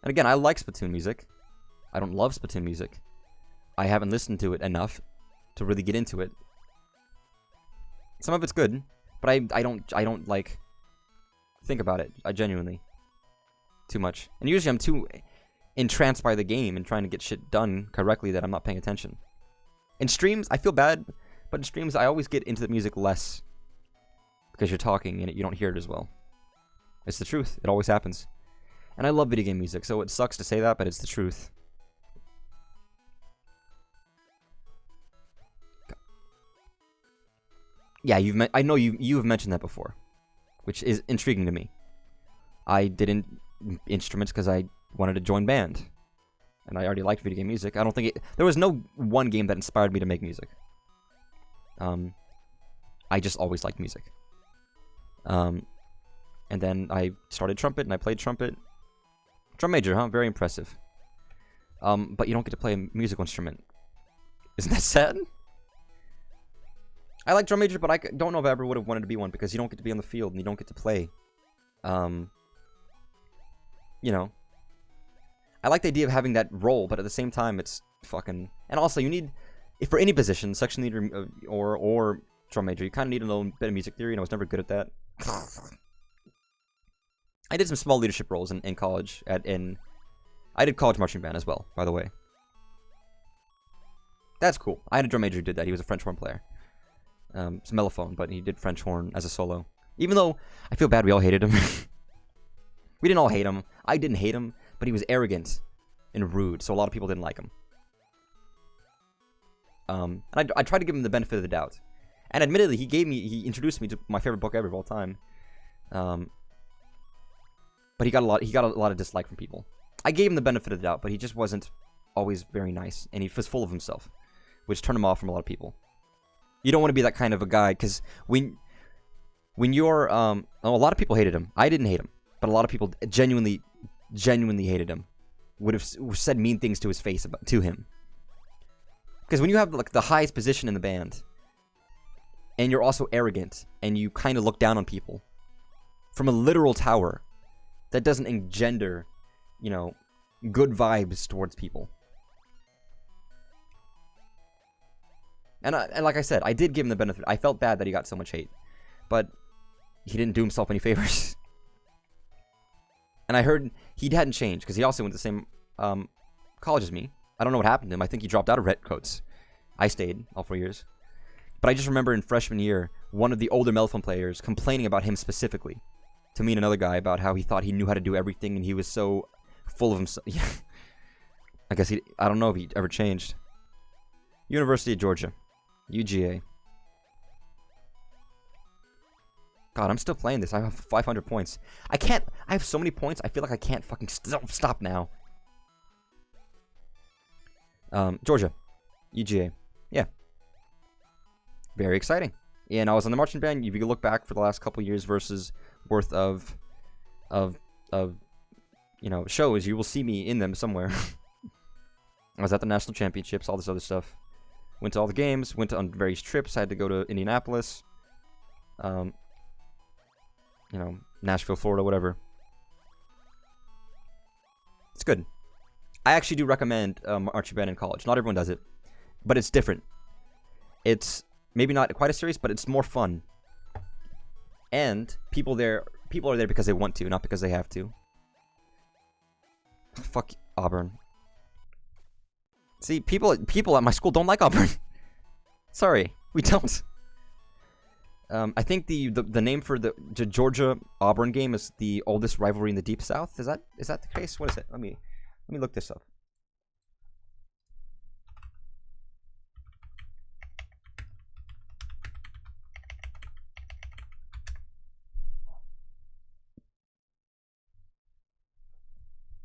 And again, I like Splatoon music. I don't love Splatoon music. I haven't listened to it enough to really get into it. Some of it's good, but I don't like think about it. I genuinely too much. And usually I'm too entranced by the game and trying to get shit done correctly that I'm not paying attention. In streams, I feel bad, but in streams I always get into the music less because you're talking and you don't hear it as well. It's the truth. It always happens. And I love video game music, so it sucks to say that, but it's the truth. Yeah, I know you've mentioned that before, which is intriguing to me. I did instruments because I wanted to join band, and I already liked video game music. I don't think there was no one game that inspired me to make music. I just always liked music. And then I started trumpet, and I played trumpet. Drum major, huh? Very impressive. But you don't get to play a musical instrument. Isn't that sad? I like drum major, but I don't know if I ever would have wanted to be one because you don't get to be on the field and you don't get to play. You know. I like the idea of having that role, but at the same time, it's fucking... And also, you need... If for any position, section leader or drum major, you kind of need a little bit of music theory, and I was never good at that. I did some small leadership roles in college. I did college marching band as well, by the way. That's cool. I had a drum major who did that. He was a French horn player. It's a mellophone, but he did French horn as a solo. Even though I feel bad we all hated him. We didn't all hate him. I didn't hate him, but he was arrogant and rude, so a lot of people didn't like him. And I tried to give him the benefit of the doubt. And admittedly, he introduced me to my favorite book ever of all time. But he got a lot of dislike from people. I gave him the benefit of the doubt, but he just wasn't always very nice, and he was full of himself, which turned him off from a lot of people. You don't want to be that kind of a guy, because when you're a lot of people hated him. I didn't hate him, but a lot of people genuinely hated him. Would have said mean things to his face to him. Because when you have like the highest position in the band, and you're also arrogant, and you kind of look down on people from a literal tower, that doesn't engender, good vibes towards people. And like I said, I did give him the benefit. I felt bad that he got so much hate, but he didn't do himself any favors. And I heard he hadn't changed because he also went to the same college as me. I don't know what happened to him. I think he dropped out of Redcoats. I stayed all 4 years. But I just remember in freshman year, one of the older mellophone players complaining about him specifically to me and another guy about how he thought he knew how to do everything and he was so full of himself. I guess I don't know if he ever changed. University of Georgia. UGA. God, I'm still playing this. I have 500 points. I have so many points, I feel like I can't fucking stop now. Georgia. UGA. Yeah. Very exciting. And I was on the marching band. If you look back for the last couple years versus worth of shows, you will see me in them somewhere. I was at the national championships, all this other stuff. Went to all the games, went on various trips. I had to go to Indianapolis. Nashville, Florida, whatever. It's good. I actually do recommend marching band in college. Not everyone does it, but it's different. It's maybe not quite as serious, but it's more fun. And people are there because they want to, not because they have to. Fuck Auburn. See, people at my school don't like Auburn. Sorry, we don't. I think the name for the Georgia Auburn game is the oldest rivalry in the Deep South. Is that the case? What is it? Let me look this up.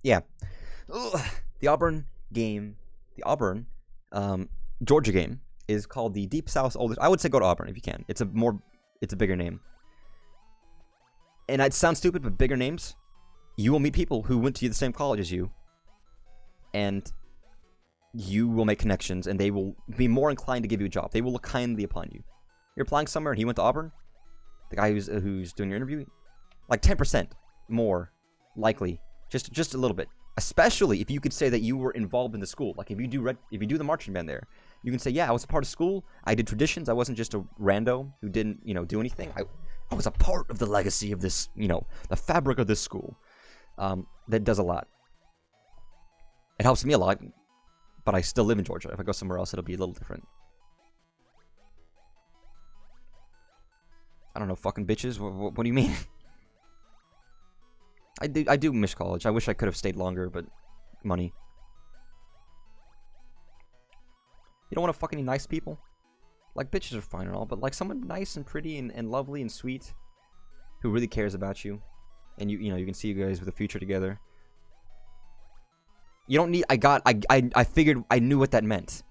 Yeah. Ugh. The Auburn Georgia game is called the Deep South's oldest. I would say go to Auburn if you can. It's a bigger name. And it sounds stupid, but bigger names, you will meet people who went to the same college as you. And you will make connections, and they will be more inclined to give you a job. They will look kindly upon you. You're applying somewhere, and he went to Auburn. The guy who's doing your interview, like 10% more likely, just a little bit, Especially if you could say that you were involved in the school. Like, if you do the marching band there, you can say, yeah, I was a part of school. I did traditions. I wasn't just a rando who didn't, do anything. I was a part of the legacy of this, the fabric of this school. That does a lot. It helps me a lot, but I still live in Georgia. If I go somewhere else, it'll be a little different. I don't know, fucking bitches. What do you mean? I do miss college. I wish I could have stayed longer, but money. You don't want to fuck any nice people? Like, bitches are fine and all, but like someone nice and pretty and lovely and sweet who really cares about you. And you can see you guys with a future together. You don't need... I figured... I knew what that meant.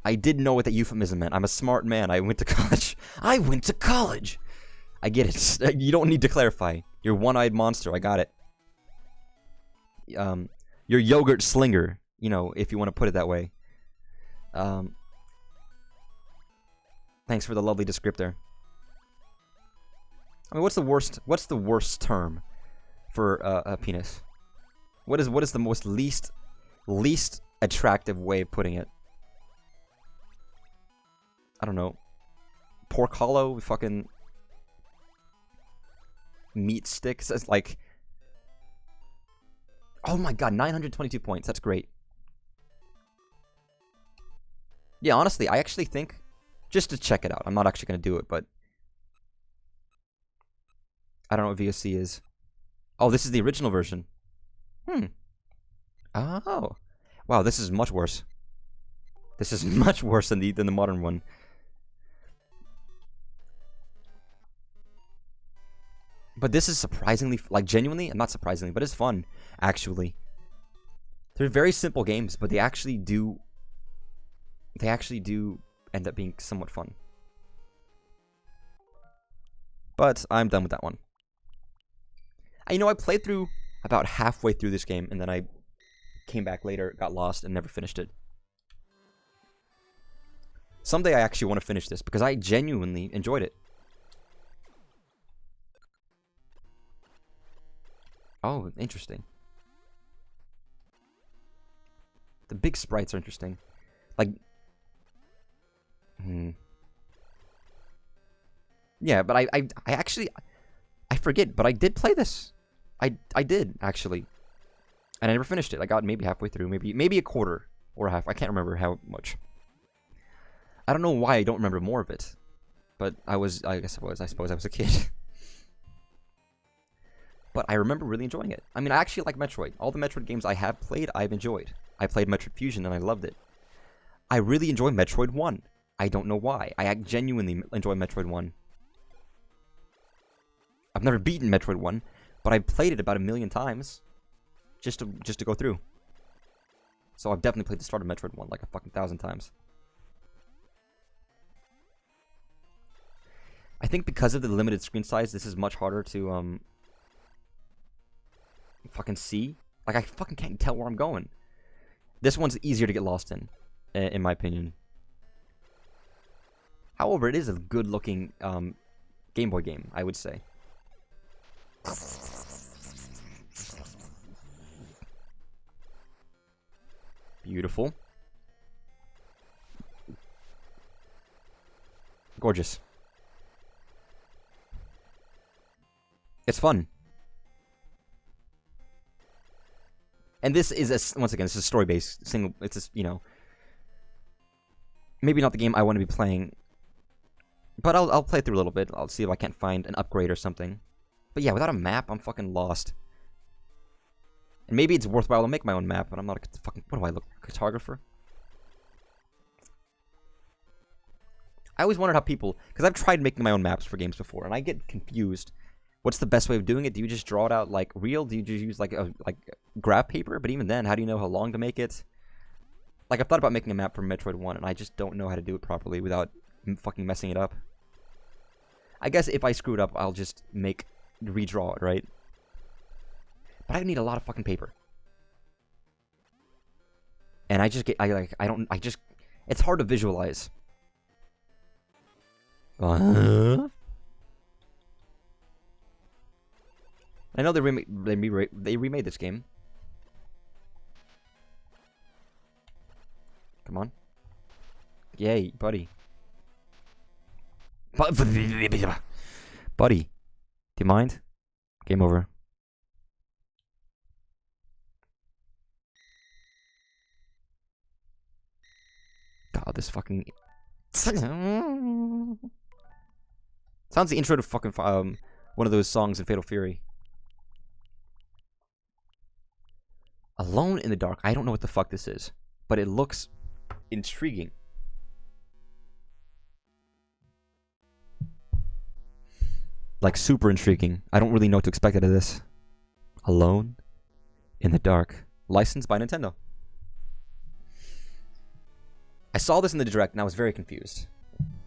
I did know what that euphemism meant. I'm a smart man. I went to college. I went to college! I get it. You don't need to clarify. You're one-eyed monster. I got it. You're yogurt slinger. If you want to put it that way. Thanks for the lovely descriptor. I mean, what's the worst term for a penis? What is the most least attractive way of putting it? I don't know. Pork hollow, fucking meat sticks. It's like, oh my god, 922 points. That's great. Yeah, honestly, I actually think, just to check it out, I'm not actually going to do it, but I don't know what VOC is. Oh, this is the original version. Oh. Wow, this is much worse. This is much worse than the modern one. But this is surprisingly, like, genuinely, not surprisingly, but it's fun, actually. They're very simple games, but they actually do end up being somewhat fun. But I'm done with that one. I played through about halfway through this game, and then I came back later, got lost, and never finished it. Someday I actually want to finish this, because I genuinely enjoyed it. Oh, interesting. The big sprites are interesting. Like... Yeah, but I actually... I forget, but I did play this. I did, actually. And I never finished it. I got maybe halfway through, maybe a quarter or a half. I can't remember how much. I don't know why I don't remember more of it. But I suppose I was a kid. But I remember really enjoying it. I mean, I actually like Metroid. All the Metroid games I have played, I've enjoyed. I played Metroid Fusion and I loved it. I really enjoy Metroid 1. I don't know why. I genuinely enjoy Metroid 1. I've never beaten Metroid 1, but I've played it about 1,000,000 times. Just to go through. So I've definitely played the start of Metroid 1 like a fucking 1,000 times. I think because of the limited screen size, this is much harder to fucking see. Like, I fucking can't tell where I'm going. This one's easier to get lost in my opinion. However, it is a good-looking Game Boy game, I would say. Beautiful. Gorgeous. It's fun. And this is, once again, this is a story-based single, it's just, maybe not the game I want to be playing, but I'll play through a little bit. I'll see if I can't find an upgrade or something. But yeah, without a map, I'm fucking lost. And maybe it's worthwhile to make my own map, but I'm not a fucking, what do I look, cartographer? I always wondered how people, because I've tried making my own maps for games before, and I get confused. What's the best way of doing it? Do you just draw it out like real? Do you just use like graph paper? But even then, how do you know how long to make it? Like, I've thought about making a map for Metroid 1, and I just don't know how to do it properly without fucking messing it up. I guess if I screw it up, I'll just redraw it, right? But I need a lot of fucking paper. And I just get, it's hard to visualize. I know they remade this game. Come on. Yay, buddy. Buddy. Do you mind? Game over. God, this fucking... Sounds the intro to fucking one of those songs in Fatal Fury. Alone in the Dark. I don't know what the fuck this is, but it looks intriguing. Like, super intriguing. I don't really know what to expect out of this. Alone in the Dark. Licensed by Nintendo. I saw this in the Direct and I was very confused.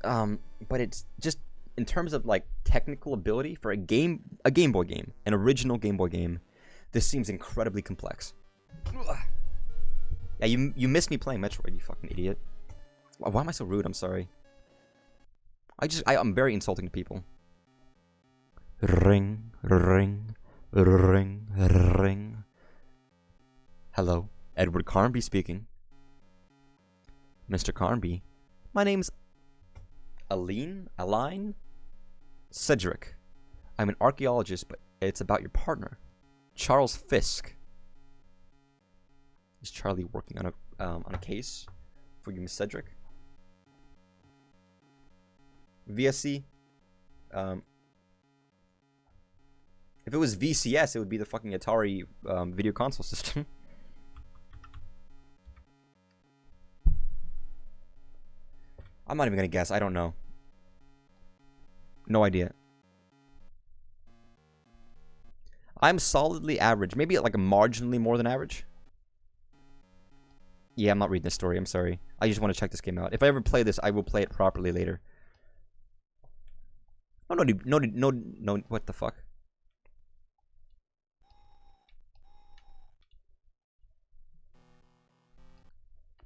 But it's just, in terms of, like, technical ability for a Game Boy game, an original Game Boy game, this seems incredibly complex. Yeah, you missed me playing Metroid, you fucking idiot. Why am I so rude? I'm sorry. I'm very insulting to people. Ring, ring, ring, ring. Hello, Edward Carnby speaking. Mr. Carnby, my name's Aline Cedric. I'm an archaeologist, but it's about your partner, Charles Fisk. Is Charlie working on a case for you, Miss Cedric? VSC. If it was VCS, it would be the fucking Atari video console system. I'm not even gonna guess. I don't know. No idea. I'm solidly average. Maybe like a marginally more than average. Yeah, I'm not reading this story. I'm sorry. I just want to check this game out. If I ever play this, I will play it properly later. Oh, no, what the fuck?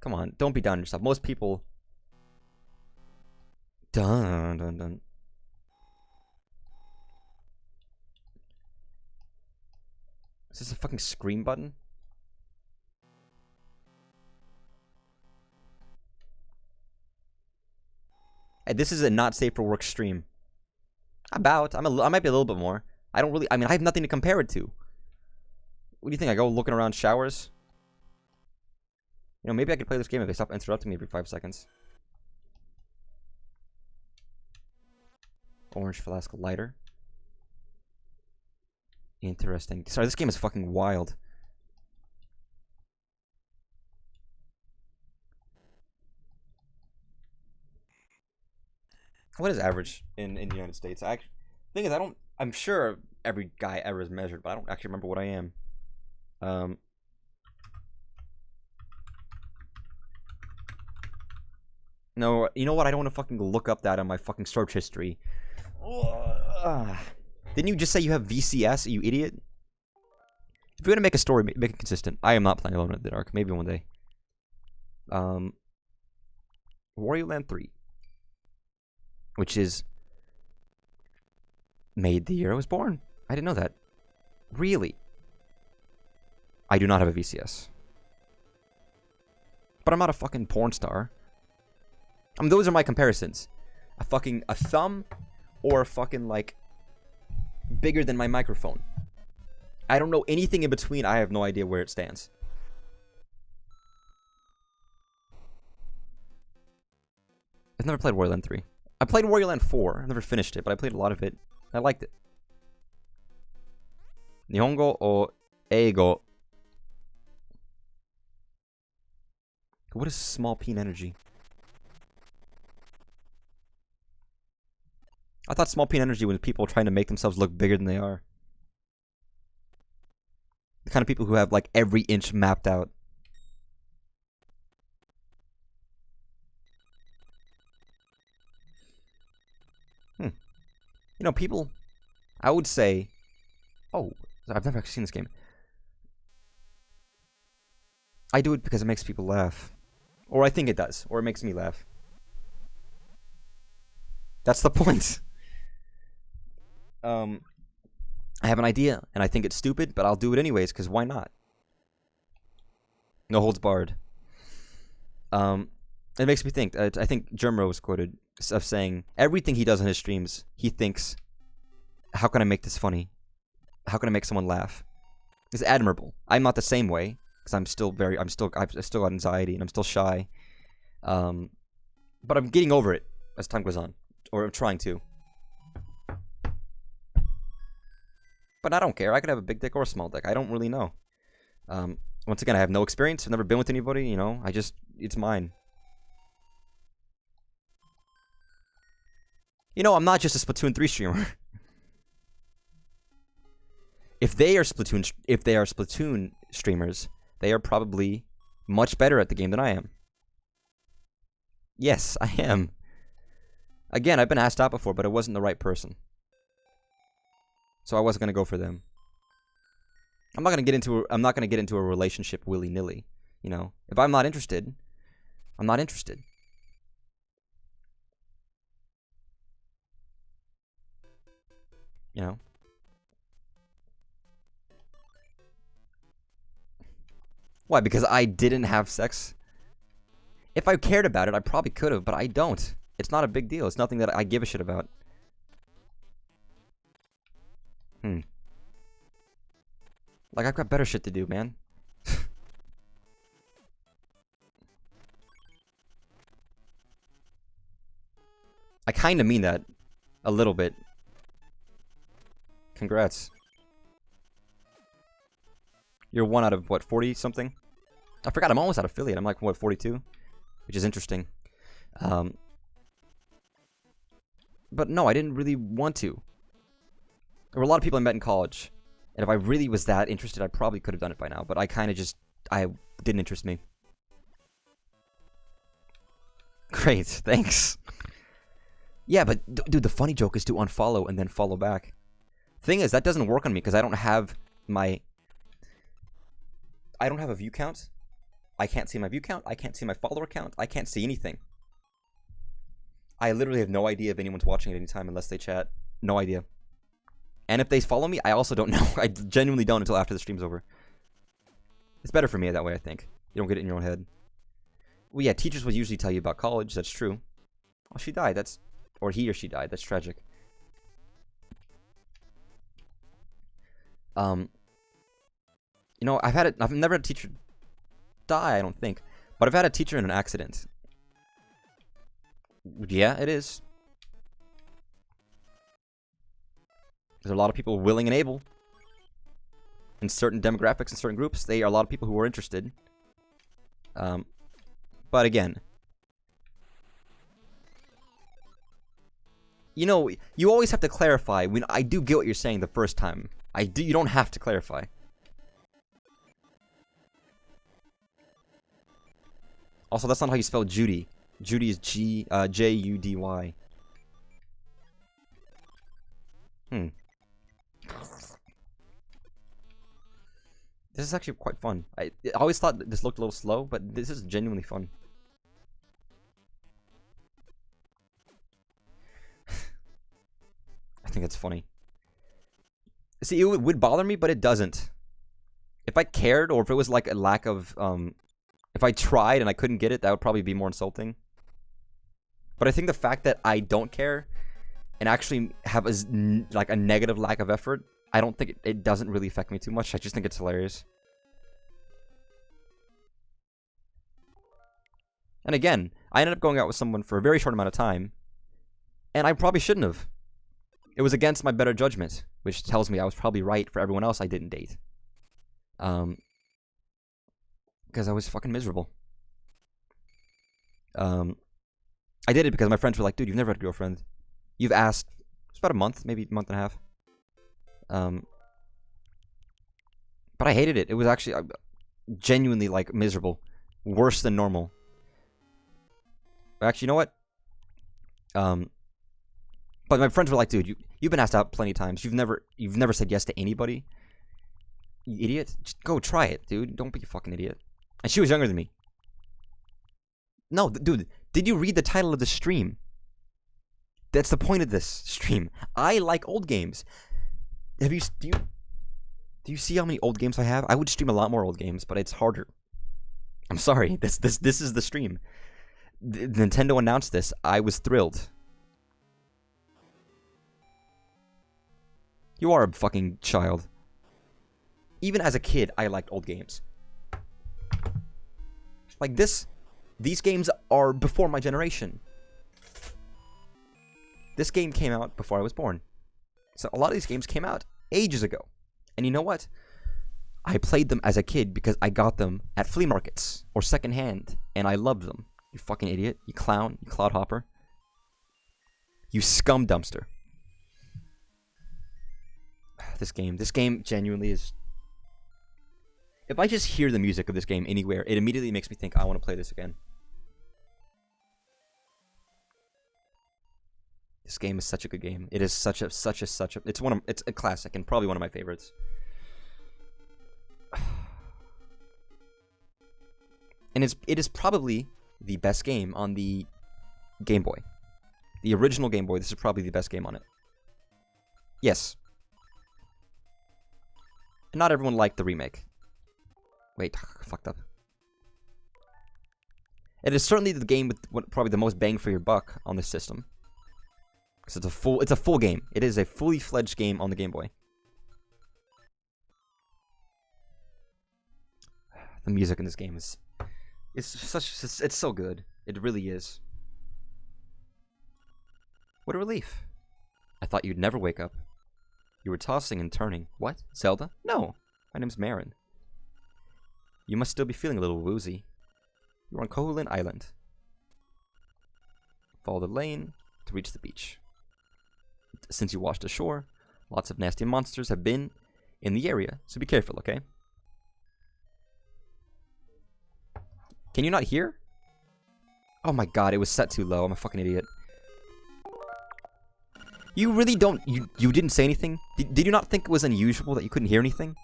Come on, don't be down on yourself. Most people... Dun, dun, dun. Is this a fucking scream button? Hey, this is a not safe for work stream. I might be a little bit more. I mean, I have nothing to compare it to. What do you think? I go looking around showers? You know, maybe I could play this game if they stop interrupting me every 5 seconds. Orange flask lighter. Interesting. Sorry, this game is fucking wild. What is average in the United States? Thing is, I'm sure every guy ever is measured, but I don't actually remember what I am. No, you know what? I don't want to fucking look up that on my fucking search history. Didn't you just say you have VCS, you idiot? If you're gonna make a story, make it consistent. I am not playing Alone in the Dark. Maybe one day. Wario Land 3. Which is made the year I was born. I didn't know that. Really? I do not have a VCS. But I'm not a fucking porn star. I mean, those are my comparisons. A thumb or a fucking, like, bigger than my microphone. I don't know anything in between. I have no idea where it stands. I've never played Wario Land 3. I played Wario Land 4. I never finished it, but I played a lot of it. I liked it. Nihongo o Eigo. What is small peen energy? I thought small peen energy was people trying to make themselves look bigger than they are. The kind of people who have, like, every inch mapped out. You know, people, I would say, oh, I've never actually seen this game. I do it because it makes people laugh. Or I think it does. Or it makes me laugh. That's the point. I have an idea, and I think it's stupid, but I'll do it anyways, because why not? No holds barred. It makes me think. I think Germro was quoted of saying everything he does on his streams, he thinks, how can I make this funny? How can I make someone laugh? It's admirable. I'm not the same way because I've still got anxiety and I'm still shy. But I'm getting over it as time goes on, or I'm trying to. But I don't care. I could have a big dick or a small dick. I don't really know. Once again, I have no experience. I've never been with anybody. You know, it's mine. You know, I'm not just a Splatoon 3 streamer. If they are Splatoon streamers, they are probably much better at the game than I am. Yes, I am. Again, I've been asked out before, but it wasn't the right person. So I wasn't gonna go for them. I'm not gonna get into a relationship willy-nilly. You know, if I'm not interested, I'm not interested. You know. Why? Because I didn't have sex? If I cared about it, I probably could have, but I don't. It's not a big deal. It's nothing that I give a shit about. Like, I've got better shit to do, man. I kind of mean that. A little bit. Congrats. You're 1 out of, what, 40 something? I forgot, I'm almost at affiliate. I'm like, what, 42? Which is interesting. But no, I didn't really want to. There were a lot of people I met in college. And if I really was that interested, I probably could have done it by now. But I kind of just, didn't interest me. Great, thanks. Yeah, but dude, the funny joke is to unfollow and then follow back. Thing is, that doesn't work on me because I don't have a view count. I can't see my view count. I can't see my follower count. I can't see anything. I literally have no idea if anyone's watching at any time unless they chat. No idea. And if they follow me, I also don't know. I genuinely don't until after the stream's over. It's better for me that way, I think. You don't get it in your own head. Well, yeah, teachers will usually tell you about college. That's true. Oh, she died. Or he or she died. That's tragic. You know, I've never had a teacher die, I don't think. But I've had a teacher in an accident. Yeah, it is. There's a lot of people willing and able. In certain demographics and certain groups, there are a lot of people who are interested. But again, you know, you always have to clarify. When I do get what you're saying the first time. You don't have to clarify. Also, that's not how you spell Judy. Judy is J-U-D-Y. This is actually quite fun. I always thought that this looked a little slow, but this is genuinely fun. I think it's funny. See, it would bother me, but it doesn't. If I cared, or if it was like a lack of, if I tried and I couldn't get it, that would probably be more insulting. But I think the fact that I don't care and actually have like a negative lack of effort, I don't think it doesn't really affect me too much. I just think it's hilarious. And again, I ended up going out with someone for a very short amount of time, and I probably shouldn't have. It was against my better judgment, which tells me I was probably right for everyone else I didn't date. Because I was fucking miserable. I did it because my friends were like, dude, you've never had a girlfriend. You've asked. It's about a month, maybe a month and a half. But I hated it. It was actually genuinely, like, miserable. Worse than normal. Actually, you know what? But my friends were like, dude, you've been asked out plenty of times. You've never said yes to anybody. You idiot. Just go try it, dude. Don't be a fucking idiot. And she was younger than me. No, dude, did you read the title of the stream? That's the point of this stream. I like old games. Do you see how many old games I have? I would stream a lot more old games, but it's harder. I'm sorry. This is the stream. Nintendo announced this. I was thrilled. You are a fucking child. Even as a kid, I liked old games. Like this. These games are before my generation. This game came out before I was born. So a lot of these games came out ages ago. And you know what? I played them as a kid because I got them at flea markets or secondhand. And I loved them. You fucking idiot. You clown. You clodhopper. You scum dumpster. This game genuinely is... If I just hear the music of this game anywhere, it immediately makes me think I want to play this again. This game is such a good game. It is such a it's a classic and probably one of my favorites. And it is probably the best game on the Game Boy. The original Game Boy, this is probably the best game on it. Yes. And not everyone liked the remake. Wait, fucked up. It is certainly the game with probably the most bang for your buck on this system. Because it's a full game. It is a fully fledged game on the Game Boy. The music in this game is it's so good. It really is. What a relief. I thought you'd never wake up. You were tossing and turning. What? Zelda? No. My name's Marin. You must still be feeling a little woozy. You're on Koholint Island. Follow the lane to reach the beach. Since you washed ashore, lots of nasty monsters have been in the area, so be careful, okay? Can you not hear? Oh my god, it was set too low. I'm a fucking idiot. You really don't... You didn't say anything? Did you not think it was unusual that you couldn't hear anything?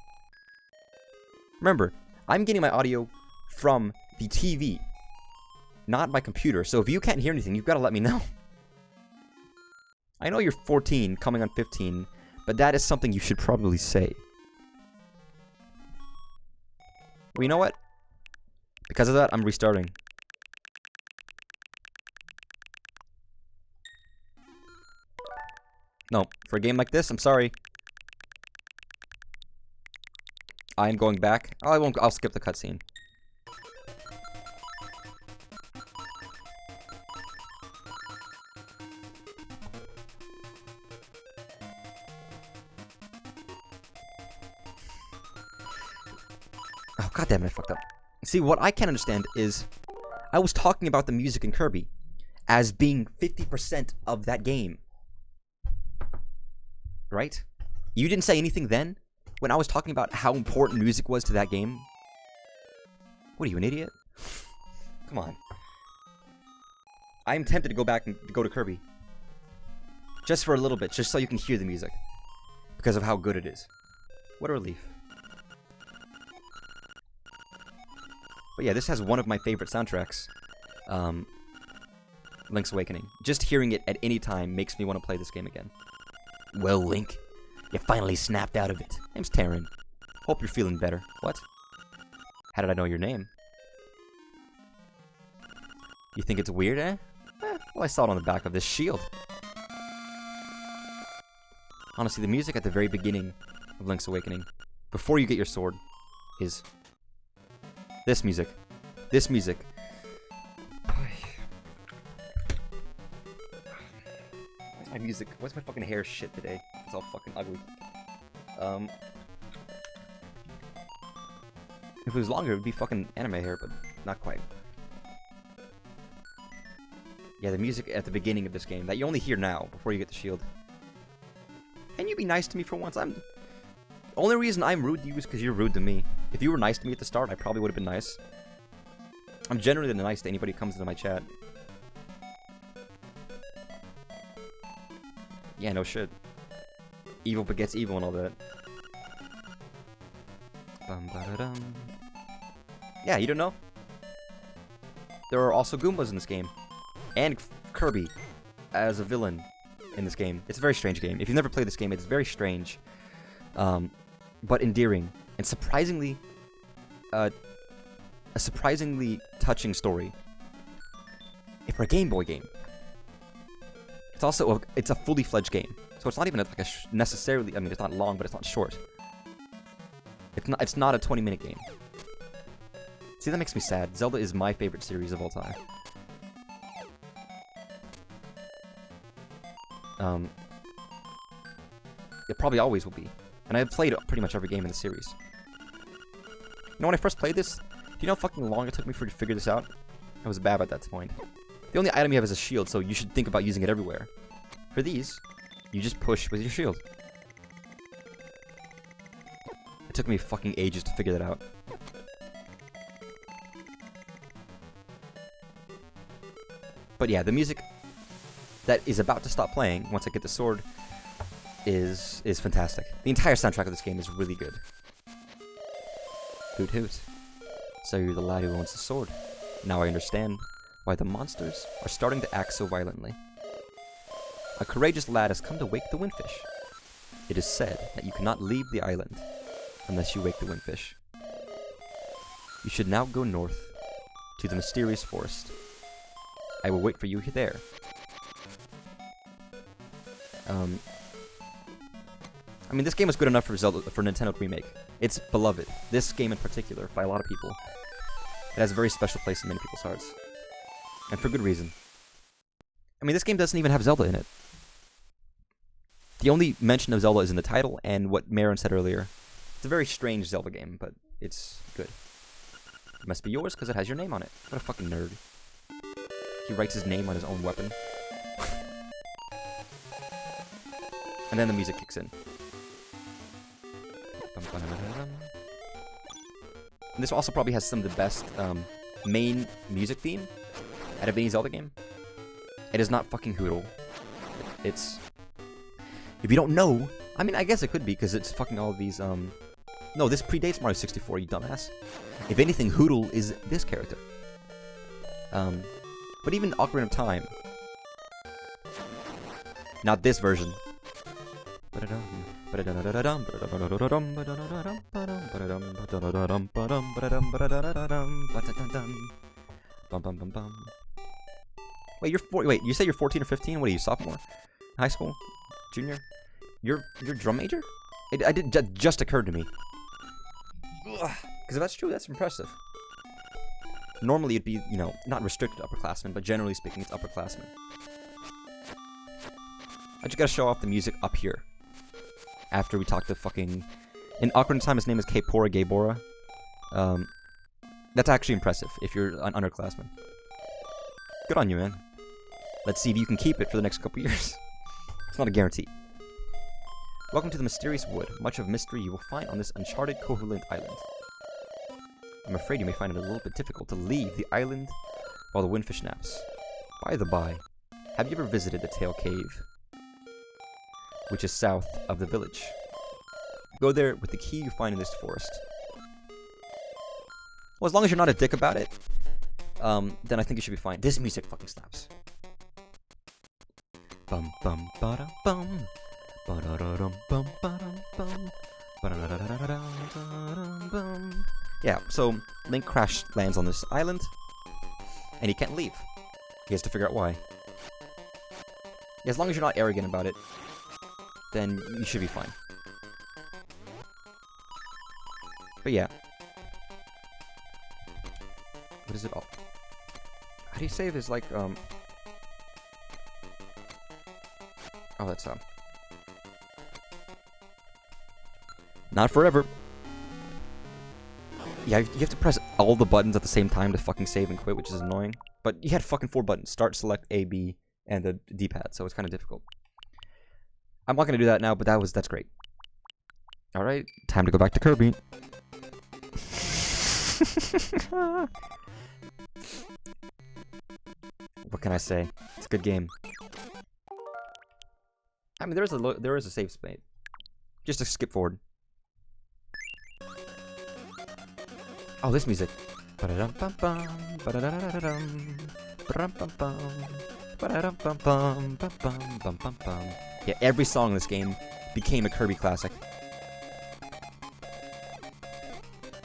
Remember, I'm getting my audio from the TV, not my computer. So if you can't hear anything, you've got to let me know. I know you're 14, coming on 15, but that is something you should probably say. Well, you know what? Because of that, I'm restarting. No, for a game like this, I'm sorry. I'm going back. Oh, I'll skip the cutscene. Oh, god damn it, I fucked up. See, what I can't understand is I was talking about the music in Kirby as being 50% of that game. Right? You didn't say anything then when I was talking about how important music was to that game? What are you, an idiot? Come on. I'm tempted to go back and go to Kirby. Just for a little bit, just so you can hear the music. Because of how good it is. What a relief. But yeah, this has one of my favorite soundtracks. Link's Awakening. Just hearing it at any time makes me want to play this game again. Well, Link, you finally snapped out of it. Name's Taryn. Hope you're feeling better. What? How did I know your name? You think it's weird, eh? Well, I saw it on the back of this shield. Honestly, the music at the very beginning of Link's Awakening, before you get your sword, is this music. This music. Where's my music? Where's my fucking hair shit today? It's all fucking ugly. If it was longer, it would be fucking anime hair, but not quite. Yeah, the music at the beginning of this game that you only hear now before you get the shield. Can you be nice to me for once? Only reason I'm rude to you is because you're rude to me. If you were nice to me at the start, I probably would have been nice. I'm generally nice to anybody who comes into my chat. Yeah, no shit. Evil begets evil and all that. Yeah, you don't know? There are also Goombas in this game. And Kirby as a villain in this game. It's a very strange game. If you've never played this game, it's very strange. But endearing. And surprisingly... a surprisingly touching story for a Game Boy game. It's also it's a fully fledged game, so it's not even like necessarily. I mean, it's not long, but it's not short. It's not a 20-minute game. See, that makes me sad. Zelda is my favorite series of all time. It probably always will be. And I've played pretty much every game in the series. You know, when I first played this, do you know how fucking long it took me to figure this out? I was bad at that point. The only item you have is a shield, so you should think about using it everywhere. For these, you just push with your shield. It took me fucking ages to figure that out. But yeah, the music that is about to stop playing once I get the sword is fantastic. The entire soundtrack of this game is really good. Hoot hoot. So you're the lad who owns the sword. Now I understand why the monsters are starting to act so violently. A courageous lad has come to wake the windfish. It is said that you cannot leave the island unless you wake the windfish. You should now go north to the mysterious forest. I will wait for you there. I mean, this game was good enough for Nintendo to remake. It's beloved. This game in particular, by a lot of people. It has a very special place in many people's hearts. And for good reason. I mean, this game doesn't even have Zelda in it. The only mention of Zelda is in the title, and what Marin said earlier. It's a very strange Zelda game, but it's good. It must be yours because it has your name on it. What a fucking nerd. He writes his name on his own weapon. And then the music kicks in. And this also probably has some of the best main music theme out of any Zelda game. It is not fucking Hootle. It's... If you don't know... I mean, I guess it could be, because it's fucking all of these, No, this predates Mario 64, you dumbass. If anything, Hootle is this character. But even Ocarina of Time... Not this version. Wait, you say you're 14 or 15? What are you, sophomore? High school? Junior? You're drum major? It just occurred to me. Because if that's true, that's impressive. Normally it'd be, you know, not restricted to upperclassmen, but generally speaking, it's upperclassmen. I just gotta show off the music up here. After we talk to fucking... In Ocarina of Time, his name is Kaepora Gaebora. That's actually impressive, if you're an underclassman. Good on you, man. Let's see if you can keep it for the next couple years. It's not a guarantee. Welcome to the mysterious wood. Much of mystery you will find on this uncharted, covalent island. I'm afraid you may find it a little bit difficult to leave the island while the windfish naps. By the by, have you ever visited the Tail Cave? Which is south of the village. Go there with the key you find in this forest. Well, as long as you're not a dick about it, then I think you should be fine. This music fucking slaps. Bum bum ba bum. Ba-da-da-dum bum ba-dum bum. Ba-da-da-da-da-da-dum. Yeah, so Link crash lands on this island, and he can't leave. He has to figure out why. As long as you're not arrogant about it, then you should be fine. But yeah. What is it all? How do you save is like, Oh, that's, Not forever. Yeah, you have to press all the buttons at the same time to fucking save and quit, which is annoying. But you had fucking 4 buttons. Start, select, A, B, and the D-pad, so it's kind of difficult. I'm not gonna do that now, but that's great. Alright, time to go back to Kirby. What can I say? It's a good game. I mean, there is a save space. Just to skip forward. Oh, this music. Yeah, every song in this game became a Kirby classic.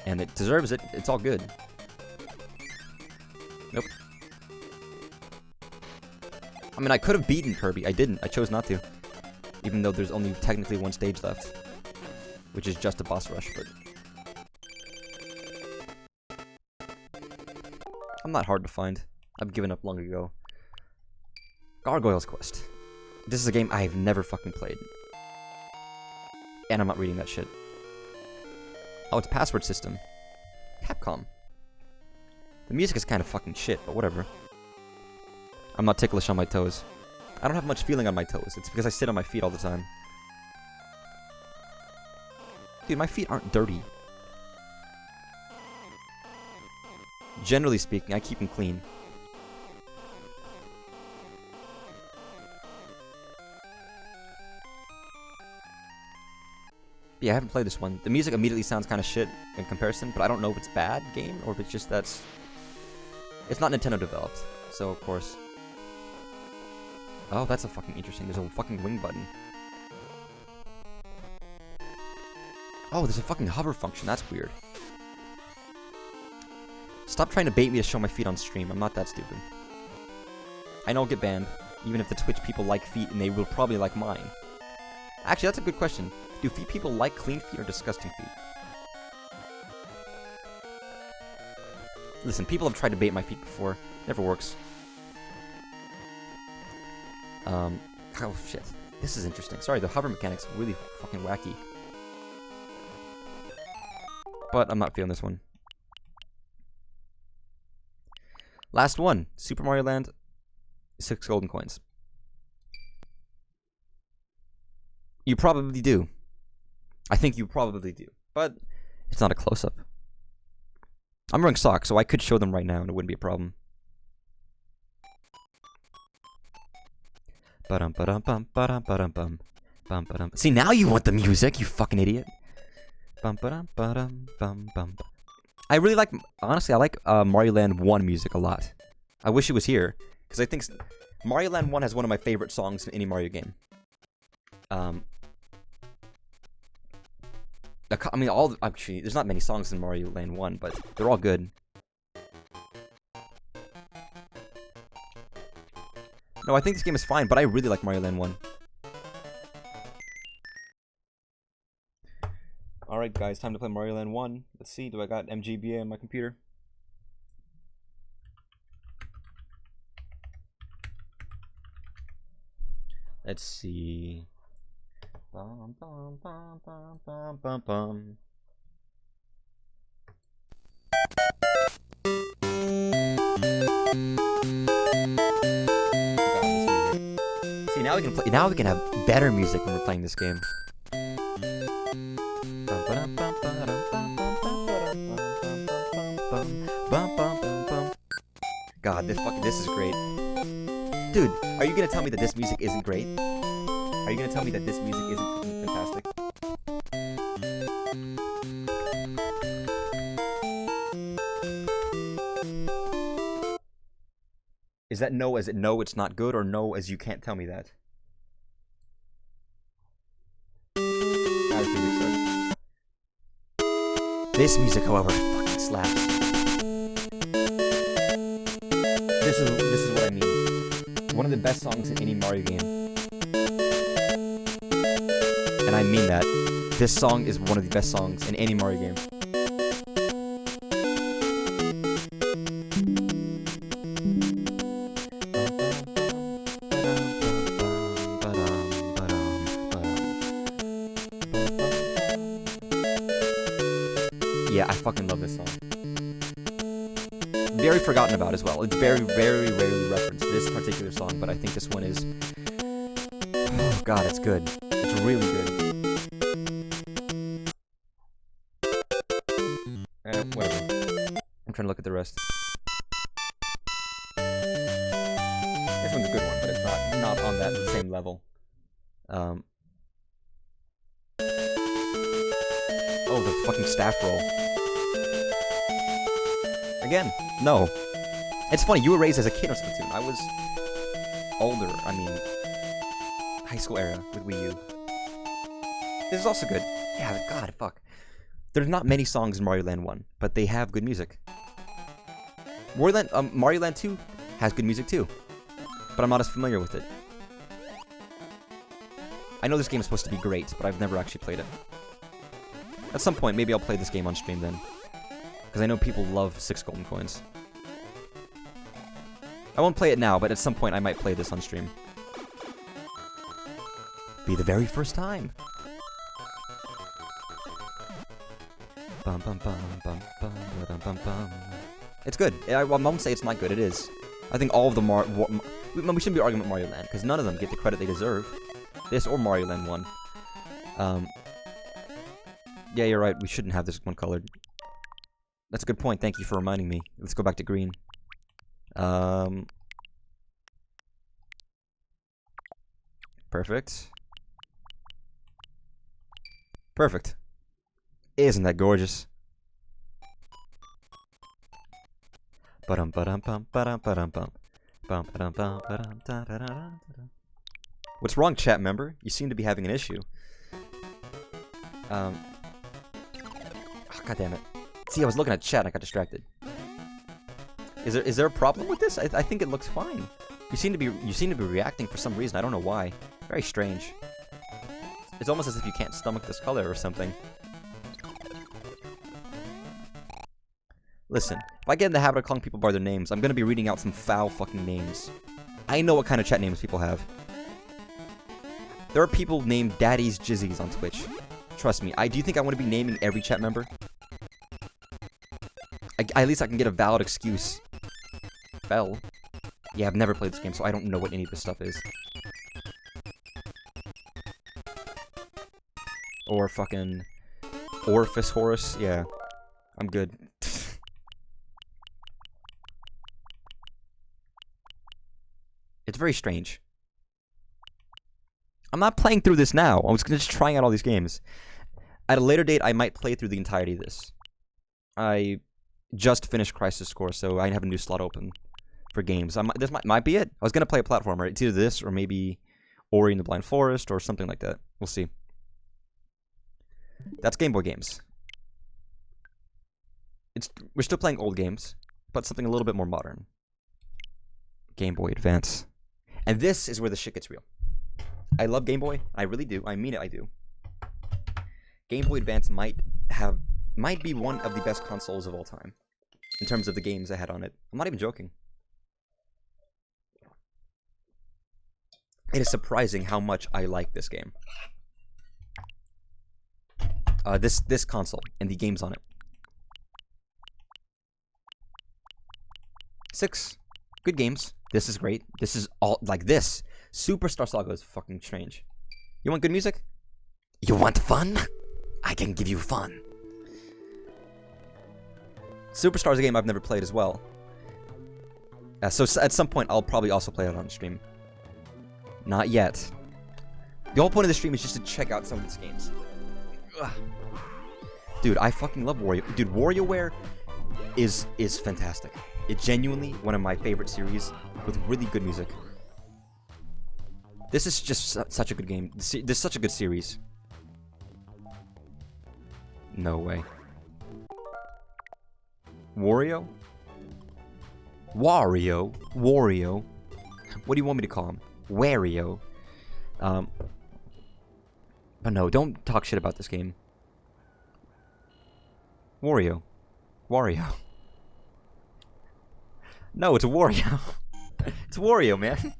And it deserves it. It's all good. Nope. I mean, I could have beaten Kirby. I didn't. I chose not to. Even though there's only technically one stage left. Which is just a boss rush, but... I'm not hard to find. I've given up long ago. Gargoyle's Quest. This is a game I've never fucking played. And I'm not reading that shit. Oh, it's password system. Capcom. The music is kind of fucking shit, but whatever. I'm not ticklish on my toes. I don't have much feeling on my toes. It's because I sit on my feet all the time. Dude, my feet aren't dirty. Generally speaking, I keep them clean. Yeah, I haven't played this one. The music immediately sounds kind of shit in comparison, but I don't know if it's bad game or if it's just that's... It's not Nintendo developed, so of course. Oh, that's a fucking interesting. There's a fucking wing button. Oh, there's a fucking hover function. That's weird. Stop trying to bait me to show my feet on stream. I'm not that stupid. I know I'll get banned, even if the Twitch people like feet, and they will probably like mine. Actually, that's a good question. Do feet people like clean feet or disgusting feet? Listen, people have tried to bait my feet before. Never works. Oh shit. This is interesting. Sorry, the hover mechanics are really fucking wacky. But I'm not feeling this one. Last one. Super Mario Land. 6 golden coins. You probably do. I think you probably do. But it's not a close-up. I'm wearing socks, so I could show them right now and it wouldn't be a problem. See, now you want the music, you fucking idiot. I really like, honestly, I like Mario Land 1 music a lot. I wish it was here, because I think Mario Land 1 has one of my favorite songs in any Mario game. I mean, actually, there's not many songs in Mario Land 1, but they're all good. No, I think this game is fine, but I really like Mario Land 1. Alright guys, time to play Mario Land 1. Let's see, do I got MGBA on my computer? Let's see. Bum, bum, bum, bum, bum, bum, bum. See, now we can play. Now we can have better music when we're playing this game. God, this is great. Dude, are you gonna tell me that this music isn't great? Are you gonna tell me that this music isn't fantastic? Is that no as it no it's not good, or no as you can't tell me that? This music, however, fucking slaps. This is what I mean. One of the best songs in any Mario game. And I mean that. This song is one of the best songs in any Mario game. Yeah, I fucking love this song. Very forgotten about as well. It's very, very rarely referenced, this particular song, but I think this one is... Oh god, it's good. It's really good. Whatever. I'm trying to look at the rest. This one's a good one, but it's not on that same level. Oh, the fucking staff roll. Again, no. It's funny, you were raised as a kid on Splatoon. I was older, I mean, high school era with Wii U. This is also good. Yeah, god, fuck. There's not many songs in Mario Land 1, but they have good music. Mario Land 2 has good music too, but I'm not as familiar with it. I know this game is supposed to be great, but I've never actually played it. At some point, maybe I'll play this game on stream then, because I know people love 6 golden coins. I won't play it now, but at some point I might play this on stream. Be the very first time. Bum, bum, bum, bum, bum, bum, bum, bum. It's good. I won't say it's not good. It is. I think all of the we shouldn't be arguing with Mario Land, because none of them get the credit they deserve. This or Mario Land 1. Yeah, you're right. We shouldn't have this one colored. That's a good point. Thank you for reminding me. Let's go back to green. Perfect. Perfect. Isn't that gorgeous? Ba-dum ba-dum bum ba-dum ba-dum bum. Bum ba-dum bum ba-dum da da da da. What's wrong, chat member? You seem to be having an issue. Oh, God damn it. See, I was looking at chat and I got distracted. Is there a problem with this? I think it looks fine. You seem to be reacting for some reason. I don't know why. Very strange. It's almost as if you can't stomach this color or something. Listen, if I get in the habit of calling people by their names, I'm gonna be reading out some foul fucking names. I know what kind of chat names people have. There are people named Daddy's Jizzies on Twitch. Trust me. Do you think I want to be naming every chat member? At least I can get a valid excuse. Bell? Yeah, I've never played this game, so I don't know what any of this stuff is. Or fucking... Orifice Horus? Yeah. I'm good. It's very strange. I'm not playing through this now. I was just trying out all these games. At a later date, I might play through the entirety of this. I just finished Crisis Core, so I have a new slot open for games. This might be it. I was going to play a platformer. It's either this or maybe Ori and the Blind Forest or something like that. We'll see. That's Game Boy games. We're still playing old games, but something a little bit more modern. Game Boy Advance. And this is where the shit gets real. I love Game Boy. I really do. I mean it, I do. Game Boy Advance might be one of the best consoles of all time. In terms of the games I had on it. I'm not even joking. It is surprising how much I like this game. This console and the games on it. 6 good games. This is great. This is all like this. Superstar Saga is fucking strange. You want good music? You want fun? I can give you fun. Superstar is a game I've never played as well. So at some point, I'll probably also play it on stream. Not yet. The whole point of the stream is just to check out some of these games. Ugh. Dude, I fucking love Wario. Dude, WarioWare is fantastic. It's genuinely one of my favorite series with really good music. This is just such a good game. This is such a good series. No way. Wario? Wario? Wario? What do you want me to call him? Wario? But no, don't talk shit about this game. Wario. Wario. No, it's Wario. It's Wario, man.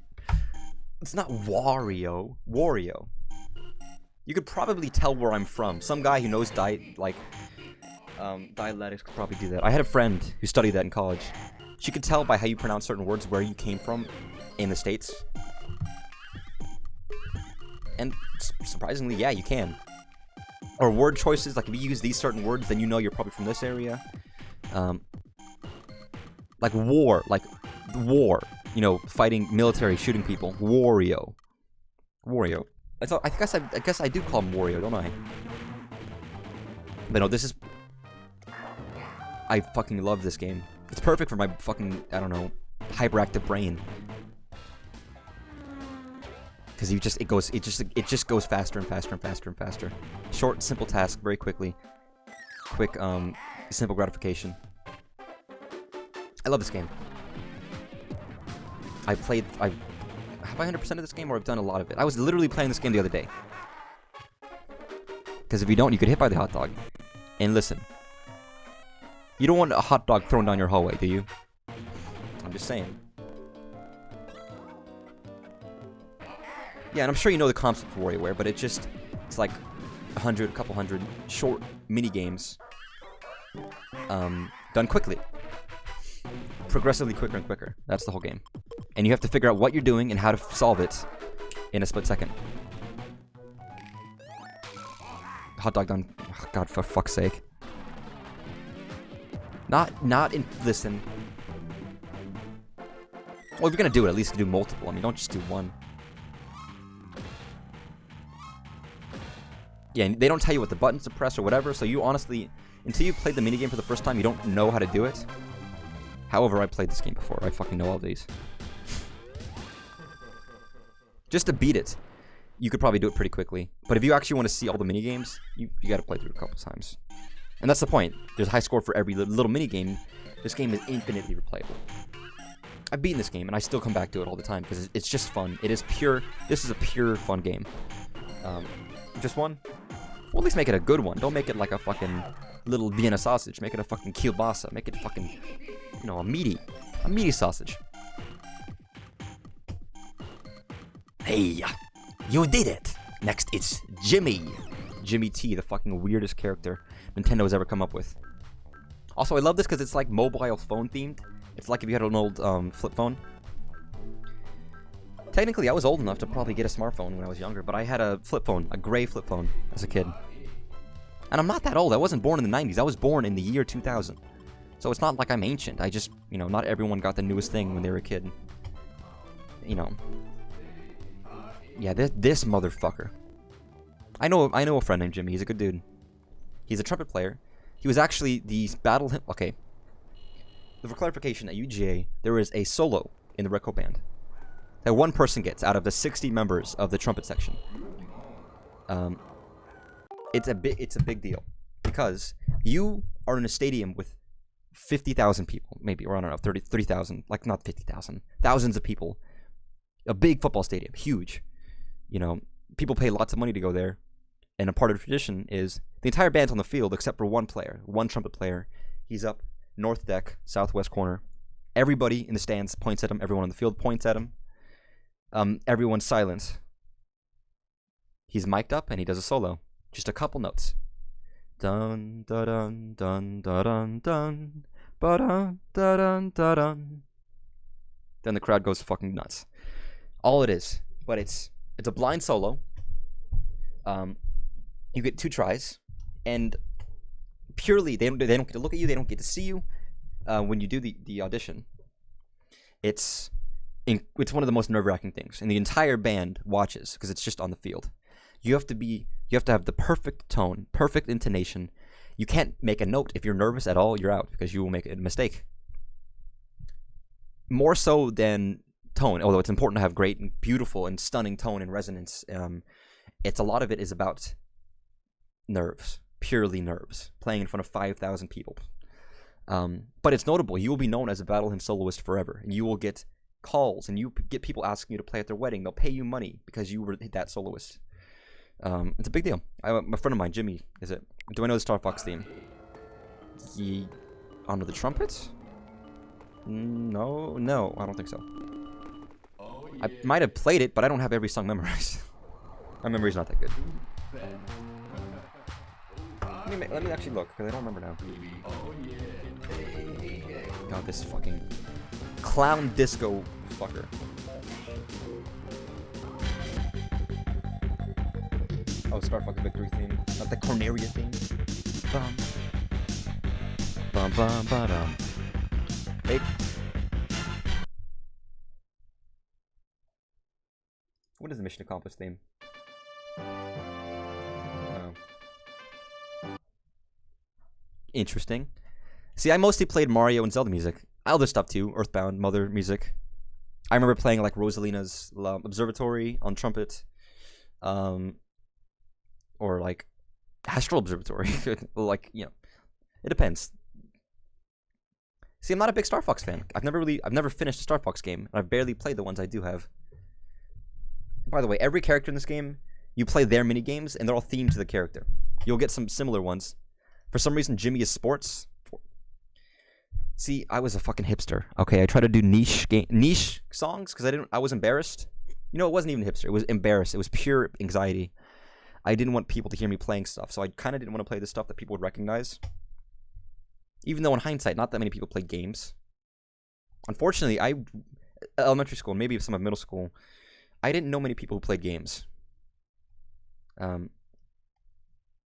It's not Wario. Wario. You could probably tell where I'm from. Some guy who knows dialectics could probably do that. I had a friend who studied that in college. She could tell by how you pronounce certain words where you came from in the States. And surprisingly, yeah, you can. Or word choices, like if you use these certain words, then you know you're probably from this area. Like war, you know, fighting military, shooting people. Wario. Wario. I guess I do call him Wario, don't I? But no, this is... I fucking love this game. It's perfect for my fucking, I don't know, hyperactive brain. Because it just goes faster and faster and faster and faster. Short, simple task, very quickly. Quick, simple gratification. I love this game. Have I 100% of this game, or I've done a lot of it? I was literally playing this game the other day. Because if you don't, you get hit by the hot dog. And listen, you don't want a hot dog thrown down your hallway, do you? I'm just saying. Yeah, and I'm sure you know the concept of WarioWare, but it's like a couple hundred short mini games, done quickly, progressively quicker and quicker. That's the whole game, and you have to figure out what you're doing and how to solve it in a split second. Hot dog done. Oh, God, for fuck's sake. Listen. Well, if you're gonna do it, at least do multiple. I mean, don't just do one. Yeah, and they don't tell you what the buttons to press or whatever, so you honestly, until you played the minigame for the first time, you don't know how to do it. However, I played this game before. I fucking know all these. Just to beat it, you could probably do it pretty quickly. But if you actually want to see all the minigames, you gotta play through it a couple times. And that's the point. There's a high score for every little minigame. This game is infinitely replayable. I've beaten this game, and I still come back to it all the time, because it's just fun. It is pure, this is a pure fun game. Just one? Well, at least make it a good one. Don't make it like a fucking little Vienna sausage. Make it a fucking kielbasa. Make it fucking, you know, a meaty sausage. Hey, you did it! Next, it's Jimmy. Jimmy T, the fucking weirdest character Nintendo has ever come up with. Also, I love this because it's like mobile phone themed. It's like if you had an old flip phone. Technically, I was old enough to probably get a smartphone when I was younger, but I had a flip phone, a gray flip phone, as a kid. And I'm not that old. I wasn't born in the 90s. I was born in the year 2000. So it's not like I'm ancient. I just, you know, not everyone got the newest thing when they were a kid. You know. Yeah, this motherfucker. I know a friend named Jimmy. He's a good dude. He's a trumpet player. He was actually the battle hymn. Okay. For clarification, at UGA, there is a solo in the Reco band that one person gets out of the 60 members of the trumpet section. It's a big deal because you are in a stadium with 50,000 people, maybe, or I don't know, 30,000, like not 50,000, thousands of people. A big football stadium, huge. You know, people pay lots of money to go there, and a part of the tradition is the entire band's on the field except for one player, one trumpet player. He's up north deck, southwest corner. Everybody in the stands points at him. Everyone on the field points at him. Everyone's silent. He's mic'd up and he does a solo. Just a couple notes. Dun dun dun dun dun dun dun dun dun. Then the crowd goes fucking nuts. All it is, but it's a blind solo. You get 2 tries, and purely they don't get to look at you. They don't get to see you when you do the audition. It's one of the most nerve-wracking things, and the entire band watches because it's just on the field. You have to have the perfect tone, perfect intonation. You can't make a note. If you're nervous at all, you're out because you will make a mistake. More so than tone, although it's important to have great and beautiful and stunning tone and resonance. It's a lot of it is about nerves, purely nerves, playing in front of 5,000 people. But it's notable. You will be known as a battle hymn soloist forever, and you will get calls, and you get people asking you to play at their wedding. They'll pay you money because you were that soloist. It's a big deal. My friend of mine, Jimmy, is it? Do I know the Star Fox theme? Onto the trumpets? No, I don't think so. I might have played it, but I don't have every song memorized. My memory's not that good. Let me actually look, because I don't remember now. God, this fucking clown disco fucker. Oh, Star Fox Victory theme. Not the Corneria theme. Bum. Bum bum ba-dum. Hey. What is the Mission Accomplished theme? Oh. Interesting. See, I mostly played Mario and Zelda music. Other stuff too. Earthbound, Mother music. I remember playing like Rosalina's Observatory on trumpet. Or like Astral Observatory. Like, you know, it depends. See, I'm not a big Star Fox fan. I've never finished a Star Fox game, and I've barely played the ones I do have. By the way, every character in this game, you play their mini games, and they're all themed to the character. You'll get some similar ones. For some reason, Jimmy is sports. See, I was a fucking hipster. Okay, I tried to do niche songs because I was embarrassed. You know, it wasn't even hipster. It was embarrassed. It was pure anxiety. I didn't want people to hear me playing stuff, so I kind of didn't want to play the stuff that people would recognize. Even though in hindsight, not that many people play games. Unfortunately, elementary school, maybe some of middle school, I didn't know many people who played games. And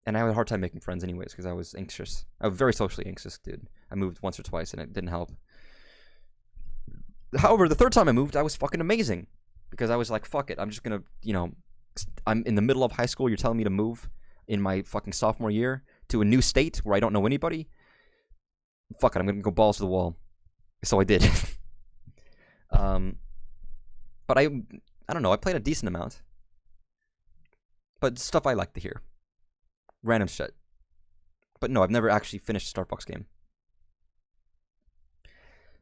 I had a hard time making friends anyways because I was anxious. I was very socially anxious, dude. I moved once or twice and it didn't help. However, the third time I moved, I was fucking amazing. Because I was like, fuck it, I'm just gonna, I'm in the middle of high school, you're telling me to move in my fucking sophomore year to a new state where I don't know anybody? Fuck it, I'm gonna go balls to the wall. So I did. But I don't know, I played a decent amount. But stuff I like to hear. Random shit. But no, I've never actually finished a Star Fox game.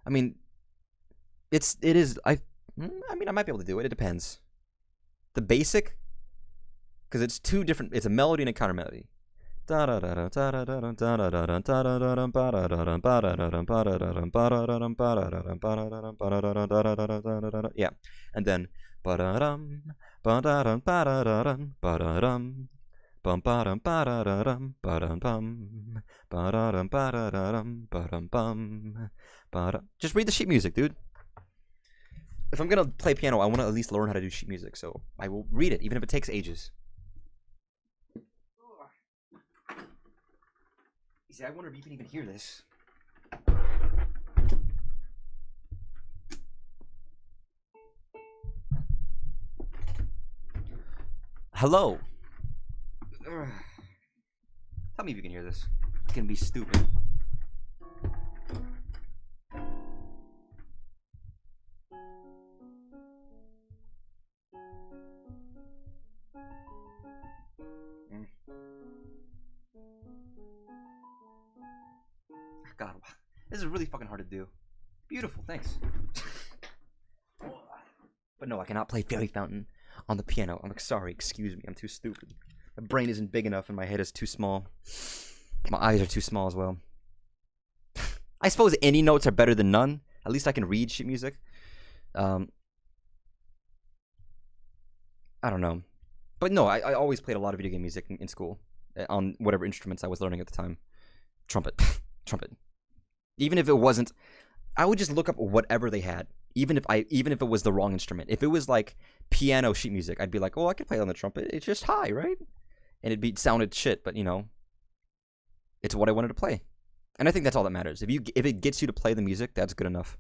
I mean, I might be able to do it. It depends. The basic, because it's two different. It's a melody and a counter melody. Yeah, and then just read the sheet music, dude. If I'm gonna play piano, I want to at least learn how to do sheet music, so I will read it, even if it takes ages. See, I wonder if you can even hear this. Hello. Tell me if you can hear this. It's gonna be stupid. God, this is really fucking hard to do. Beautiful, thanks. But no, I cannot play Fairy Fountain on the piano. I'm sorry, excuse me, I'm too stupid. My brain isn't big enough and my head is too small. My eyes are too small as well. I suppose any notes are better than none. At least I can read sheet music. I don't know. But no, I always played a lot of video game music in school. On whatever instruments I was learning at the time. Trumpet. Trumpet. Even if it wasn't, I would just look up whatever they had. Even if it was the wrong instrument. If it was like piano sheet music, I'd be like, oh, I could play on the trumpet. It's just high, right? And it sounded shit, but it's what I wanted to play. And I think that's all that matters. If it gets you to play the music, that's good enough.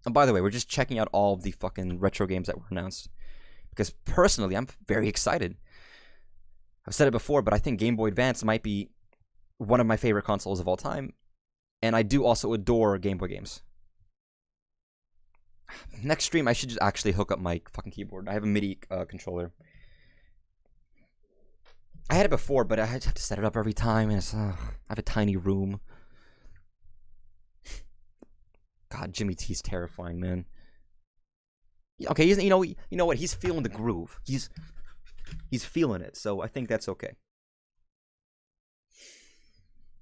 And by the way, we're just checking out all of the fucking retro games that were announced. Because personally, I'm very excited. I've said it before, but I think Game Boy Advance might be one of my favorite consoles of all time. And I do also adore Game Boy games. Next stream, I should just actually hook up my fucking keyboard. I have a MIDI controller. I had it before, but I have to set it up every time. And I have a tiny room. God, Jimmy T's terrifying, man. Okay, you know what? He's feeling the groove. He's feeling it, so I think that's okay.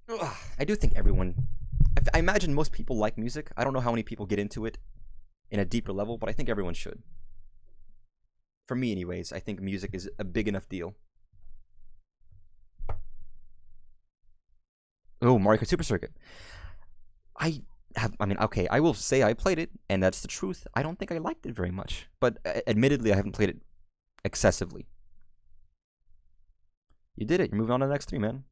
Ugh, I do think everyone... I imagine most people like music. I don't know how many people get into it in a deeper level, but I think everyone should. For me, anyways, I think music is a big enough deal. Oh, Mario Kart Super Circuit. Okay, I will say I played it, and that's the truth. I don't think I liked it very much. But admittedly, I haven't played it excessively. You did it. You're moving on to the next 3, man.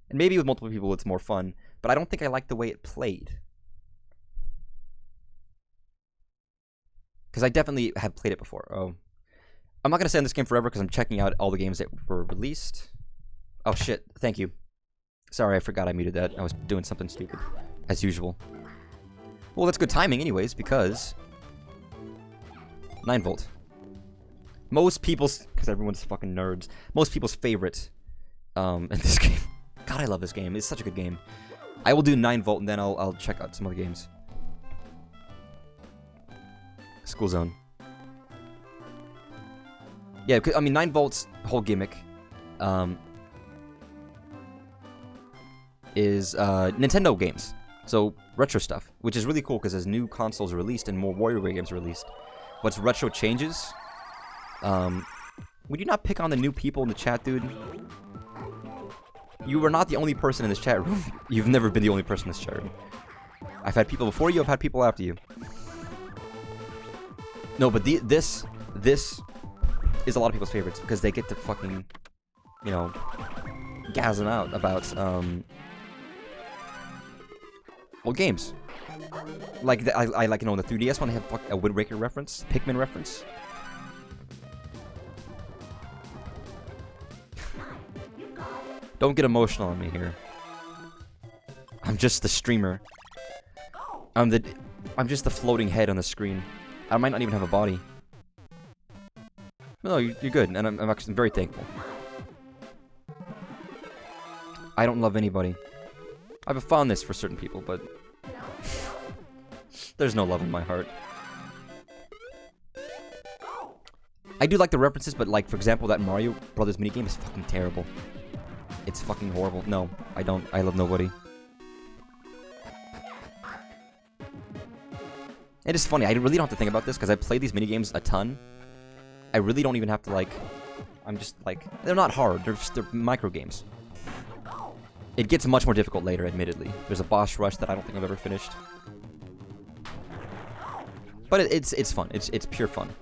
And maybe with multiple people it's more fun, but I don't think I like the way it played. Because I definitely have played it before. Oh, I'm not going to stay on this game forever because I'm checking out all the games that were released. Oh shit, thank you. Sorry, I forgot I muted that. I was doing something stupid, as usual. Well, that's good timing anyways, because 9-volt. Most people's, because everyone's fucking nerds, most people's favorite in this game. God, I love this game. It's such a good game. I will do 9 Volt and then I'll check out some other games. School Zone. Yeah, I mean 9 Volt's whole gimmick is Nintendo games. So retro stuff, which is really cool because as new consoles are released and more WarioWare games are released, what's retro changes. Would you not pick on the new people in the chat, dude? You were not the only person in this chat room. You've never been the only person in this chat room. I've had people before you, I've had people after you. No, but this is a lot of people's favorites because they get to fucking, you know, gas them out about, well, games. Like, I like, you know, on the 3DS one, they have a Wind Waker reference, Pikmin reference. Don't get emotional on me here. I'm just the streamer. I'm just the floating head on the screen. I might not even have a body. No, you're good, and I'm actually very thankful. I don't love anybody. I have a fondness for certain people, but there's no love in my heart. I do like the references, but like, for example, that Mario Brothers minigame is fucking terrible. It's fucking horrible. No, I don't. I love nobody. It is funny. I really don't have to think about this because I play these minigames a ton. I really don't even have to, like... I'm just, like... They're not hard. They're micro games. It gets much more difficult later, admittedly. There's a boss rush that I don't think I've ever finished. But it's fun. It's pure fun.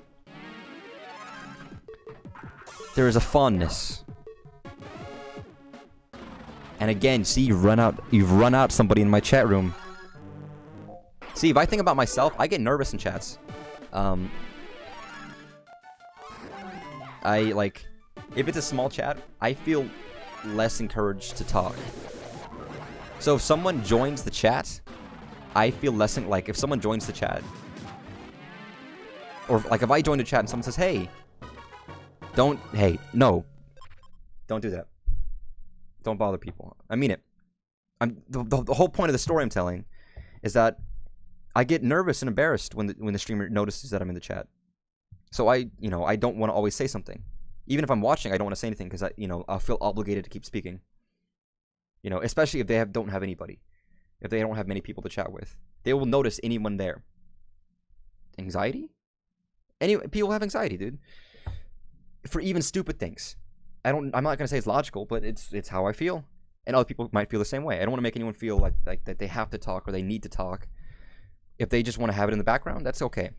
There is a fondness. And again, see, you've run out somebody in my chat room. See, if I think about myself, I get nervous in chats. If it's a small chat, I feel less encouraged to talk. So if someone joins the chat, I feel less, like, if someone joins the chat, or, like, if I join the chat and someone says, hey, no, don't do that. Don't bother people. I mean it. The whole point of the story I'm telling is that I get nervous and embarrassed when the streamer notices that I'm in the chat. So I don't want to always say something. Even if I'm watching, I don't want to say anything because I'll feel obligated to keep speaking. Especially if they don't have anybody. If they don't have many people to chat with. They will notice anyone there. Anxiety? People have anxiety, dude. For even stupid things. I'm not going to say it's logical, but it's how I feel. And other people might feel the same way. I don't want to make anyone feel like that they have to talk or they need to talk. If they just want to have it in the background, that's okay.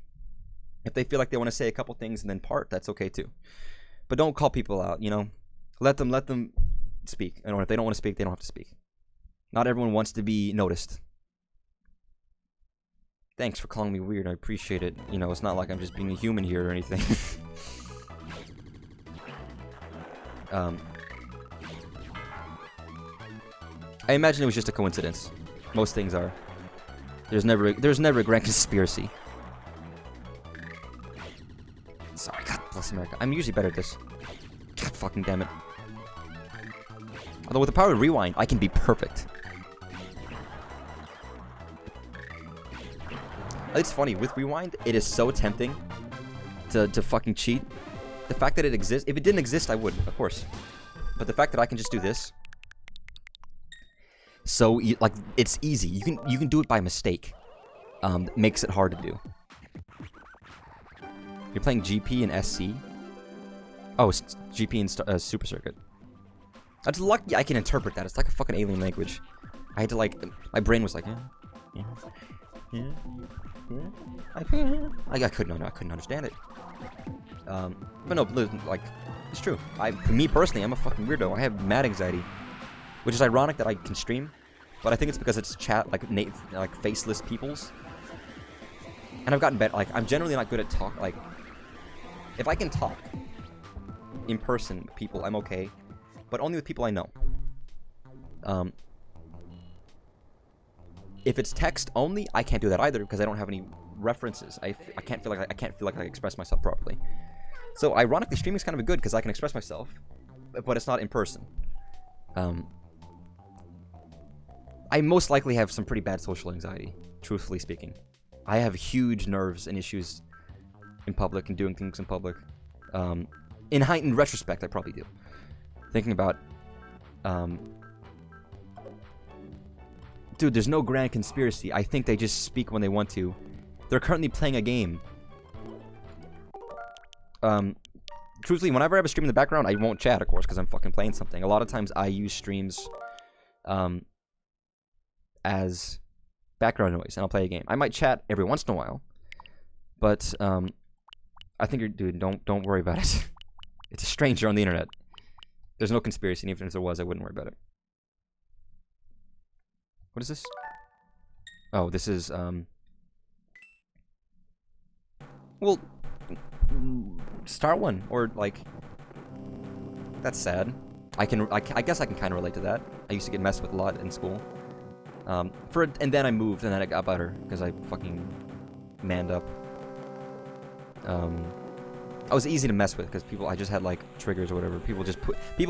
If they feel like they want to say a couple things and then part, that's okay too. But don't call people out, Let them speak. And if they don't want to speak, they don't have to speak. Not everyone wants to be noticed. Thanks for calling me weird. I appreciate it. It's not like I'm just being a human here or anything. I imagine it was just a coincidence. Most things are. There's never a grand conspiracy. Sorry, God bless America. I'm usually better at this. God fucking damn it. Although with the power of rewind, I can be perfect. It's funny, with rewind, it is so tempting to fucking cheat. The fact that it exists, if it didn't exist, I wouldn't, of course. But the fact that I can just do this, so it's easy. You can do it by mistake. Makes it hard to do. You're playing GP and SC. Oh, it's GP and Super Circuit. That's lucky I can interpret that. It's like a fucking alien language. I had to my brain was like, yeah. I couldn't understand it. But no, it's true. For me personally, I'm a fucking weirdo. I have mad anxiety, which is ironic that I can stream, but I think it's because it's chat like faceless peoples. And I've gotten better. I'm generally not good at talk. If I can talk in person with people, I'm okay, but only with people I know. If it's text only, I can't do that either because I don't have any references. I can't feel like I express myself properly. So ironically, streaming is kind of good because I can express myself, but it's not in person. I most likely have some pretty bad social anxiety, truthfully speaking. I have huge nerves and issues in public and doing things in public. In heightened retrospect, I probably do. Thinking about, dude, there's no grand conspiracy. I think they just speak when they want to. They're currently playing a game. Truthfully, whenever I have a stream in the background, I won't chat, of course, because I'm fucking playing something. A lot of times I use streams, as background noise, and I'll play a game. I might chat every once in a while, but, I think you're, dude, don't worry about it. It's a stranger on the internet. There's no conspiracy, and even if there was, I wouldn't worry about it. What is this? Oh, this is, well, start one, or, like, that's sad. I guess I can kind of relate to that. I used to get messed with a lot in school. And then I moved, and then I got better, because I fucking manned up. I was easy to mess with, because I just had, like, triggers or whatever. People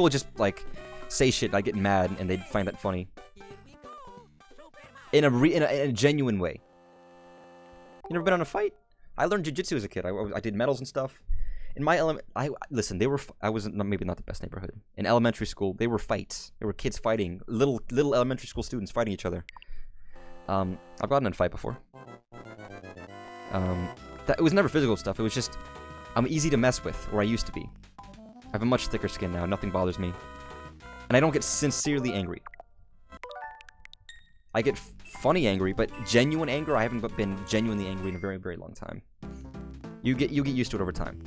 would just, like, say shit, and I'd get mad, and they'd find that funny. In a genuine way. You never been on a fight? I learned jiu-jitsu as a kid. I did medals and stuff. In my listen, I was maybe not the best neighborhood. In elementary school, they were fights. There were kids fighting, little elementary school students fighting each other. I've gotten in a fight before. It was never physical stuff. It was just, I'm easy to mess with, or I used to be. I have a much thicker skin now. Nothing bothers me, and I don't get sincerely angry. I get funny angry, but genuine anger, I haven't been genuinely angry in a very, very long time. You get used to it over time.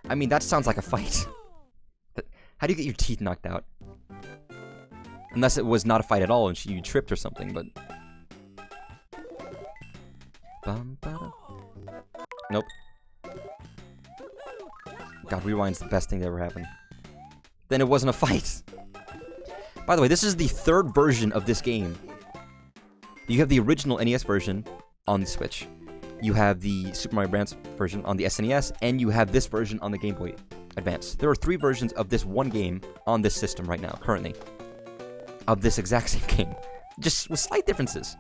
I mean, that sounds like a fight. How do you get your teeth knocked out? Unless it was not a fight at all and you tripped or something, but... Nope. God, Rewind's the best thing that ever happened. Then it wasn't a fight. By the way, this is the third version of this game. You have the original NES version on the Switch. You have the Super Mario Advance version on the SNES, and you have this version on the Game Boy Advance. There are 3 versions of this one game on this system right now, currently. Of this exact same game. Just with slight differences.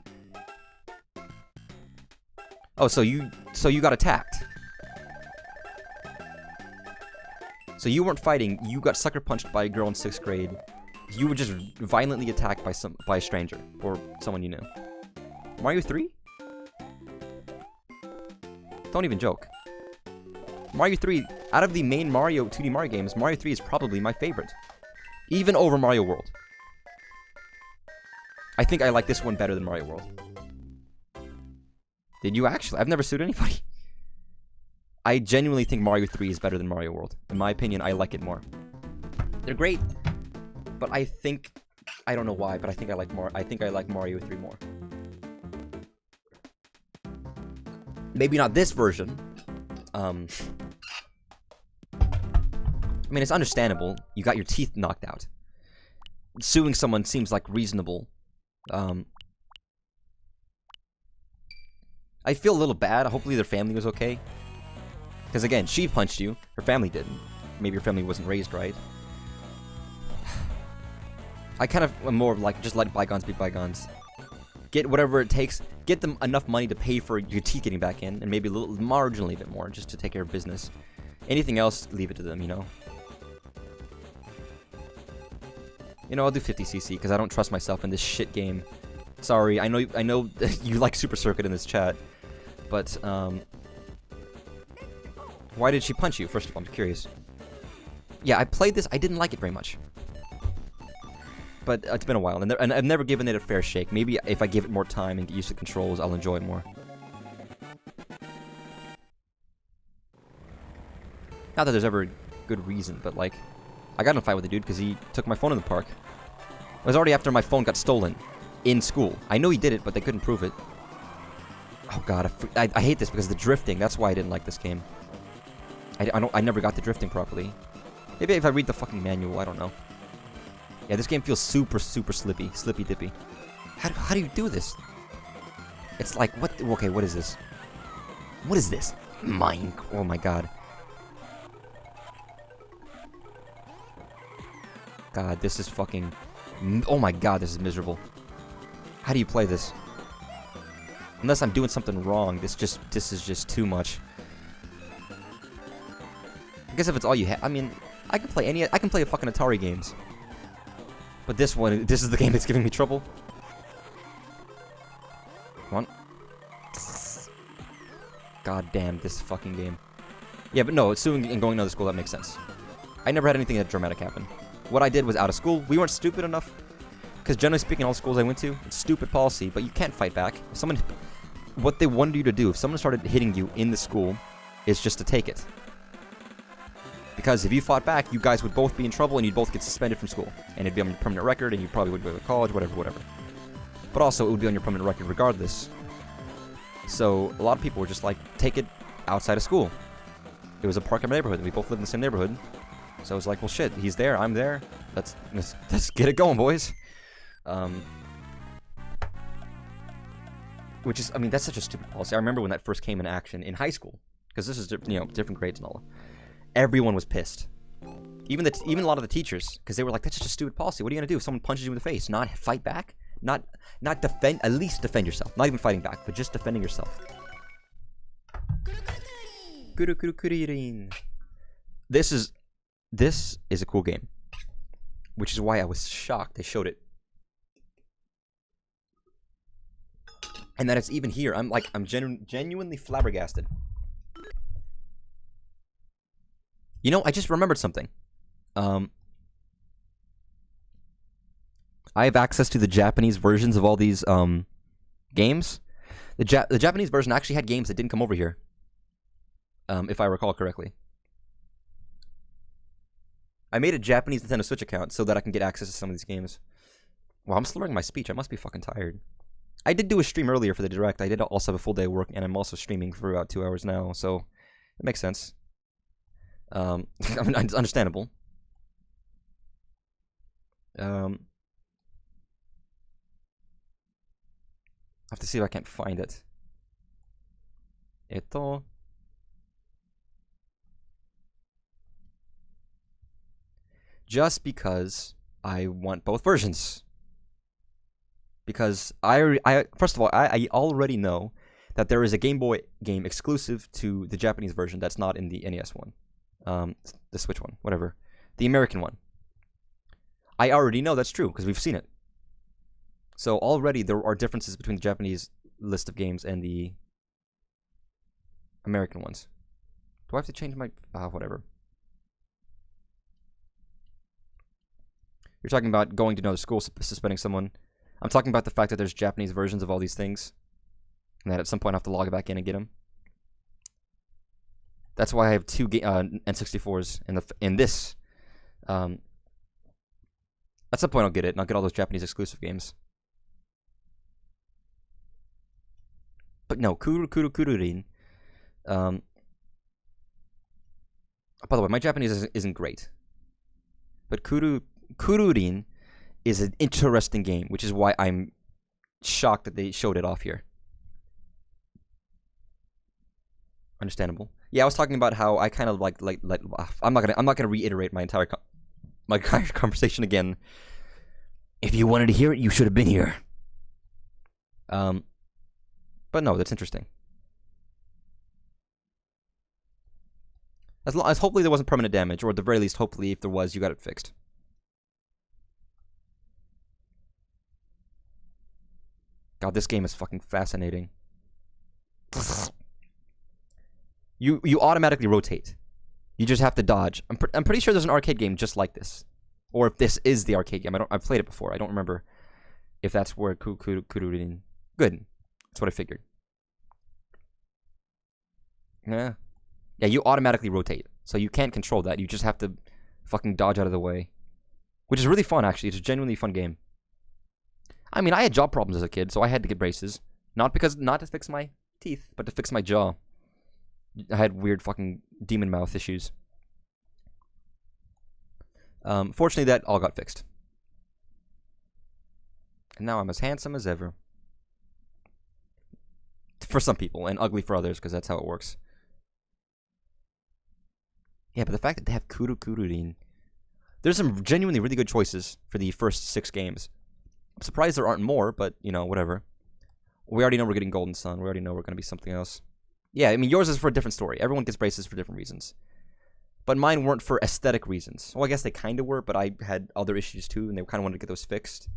Oh, so you got attacked. So you weren't fighting, you got sucker punched by a girl in 6th grade. You were just violently attacked by a stranger, or someone you knew. Mario 3? Don't even joke. Mario 3, out of the main 2D Mario games, Mario 3 is probably my favorite. Even over Mario World. I think I like this one better than Mario World. Did you actually? I've never sued anybody. I genuinely think Mario 3 is better than Mario World. In my opinion, I like it more. They're great, but I don't know why, but I think I like Mario 3 more. Maybe not this version. I mean, it's understandable. You got your teeth knocked out. Suing someone seems like reasonable. I feel a little bad. Hopefully their family was okay. Because again, she punched you. Her family didn't. Maybe your family wasn't raised right. I kind of am more like, just let bygones be bygones. Get whatever it takes. Get them enough money to pay for your teeth getting back in, and maybe a little, marginally a bit more, just to take care of business. Anything else, leave it to them, you know? You know, I'll do 50cc, because I don't trust myself in this shit game. Sorry, I know you like Super Circuit in this chat, but, why did she punch you? First of all, I'm curious. Yeah, I played this, I didn't like it very much. But it's been a while, and I've never given it a fair shake. Maybe if I give it more time and get used to controls, I'll enjoy it more. Not that there's ever a good reason, but like, I got in a fight with a dude because he took my phone in the park. It was already after my phone got stolen in school. I know he did it, but they couldn't prove it. Oh god, I hate this because of the drifting. That's why I didn't like this game. I never got the drifting properly. Maybe if I read the fucking manual, I don't know. Yeah, this game feels super, super slippy dippy. How do you do this? It's like, what? Okay, what is this? What is this? Mine. Oh my god. God, this is fucking... Oh my god, this is miserable. How do you play this? Unless I'm doing something wrong, this is just too much. I guess if it's all you have... I mean, I can play fucking Atari games. But this is the game that's giving me trouble. Come on. God damn, this fucking game. Yeah, but no, suing and going to another school, that makes sense. I never had anything that dramatic happen. What I did was out of school. We weren't stupid enough. Because generally speaking, all schools I went to, it's stupid policy, but you can't fight back. What they wanted you to do, if someone started hitting you in the school, is just to take it. Because if you fought back, you guys would both be in trouble and you'd both get suspended from school. And it'd be on your permanent record and you probably would go to college, whatever. But also, it would be on your permanent record regardless. So, a lot of people were just like, take it outside of school. It was a park in my neighborhood. We both lived in the same neighborhood. So I was like, well, shit, he's there, I'm there. Let's get it going, boys. Which is, I mean, that's such a stupid policy. I remember when that first came in action in high school. Because this is, different grades and all. Everyone was pissed. Even a lot of the teachers. Because they were like, that's just a stupid policy. What are you going to do if someone punches you in the face? Not fight back? Not defend, at least defend yourself. Not even fighting back, but just defending yourself. This is a cool game. Which is why I was shocked they showed it. And that it's even here. I'm genuinely flabbergasted. You know, I just remembered something. I have access to the Japanese versions of all these games. The Japanese version actually had games that didn't come over here. If I recall correctly. I made a Japanese Nintendo Switch account so that I can get access to some of these games. Well, I'm slurring my speech. I must be fucking tired. I did do a stream earlier for the Direct. I did also have a full day of work, and I'm also streaming for about 2 hours now, so it makes sense. I mean, it's understandable. I have to see if I can't find it. Just because I want both versions. Because first of all, I already know that there is a Game Boy game exclusive to the Japanese version that's not in the NES one. The Switch one, whatever. The American one. I already know that's true, because we've seen it. So already there are differences between the Japanese list of games and the American ones. Do I have to change my... whatever. You're talking about going to another school, suspending someone. I'm talking about the fact that there's Japanese versions of all these things. And that at some point I have to log back in and get them. That's why I have two N64s in this. At some point I'll get it, and I'll get all those Japanese exclusive games. But no, Kururin. By the way, my Japanese isn't great. But Kururin is an interesting game, which is why I'm shocked that they showed it off here. Understandable. Yeah, I was talking about how I kind of like I'm not gonna reiterate my entire conversation again. If you wanted to hear it, you should have been here. But no, that's interesting. As hopefully there wasn't permanent damage, or at the very least, hopefully if there was, you got it fixed. God, this game is fucking fascinating. You automatically rotate. You just have to dodge. I'm pretty sure there's an arcade game just like this, or if this is the arcade game. I've played it before. I don't remember if that's where Kururin. Good. That's what I figured. Yeah. Yeah, you automatically rotate, so you can't control that. You just have to fucking dodge out of the way, which is really fun. Actually, it's a genuinely fun game. I mean, I had jaw problems as a kid, so I had to get braces. Not to fix my teeth, but to fix my jaw. I had weird fucking demon mouth issues. Fortunately, that all got fixed. And now I'm as handsome as ever. For some people, and ugly for others, because that's how it works. Yeah, but the fact that they have Kururin. There's some genuinely really good choices for the first 6 games. I'm surprised there aren't more, but, you know, whatever. We already know we're getting Golden Sun. We already know we're going to be something else. Yeah, I mean, yours is for a different story. Everyone gets braces for different reasons. But mine weren't for aesthetic reasons. Well, I guess they kind of were, but I had other issues too, and they kind of wanted to get those fixed.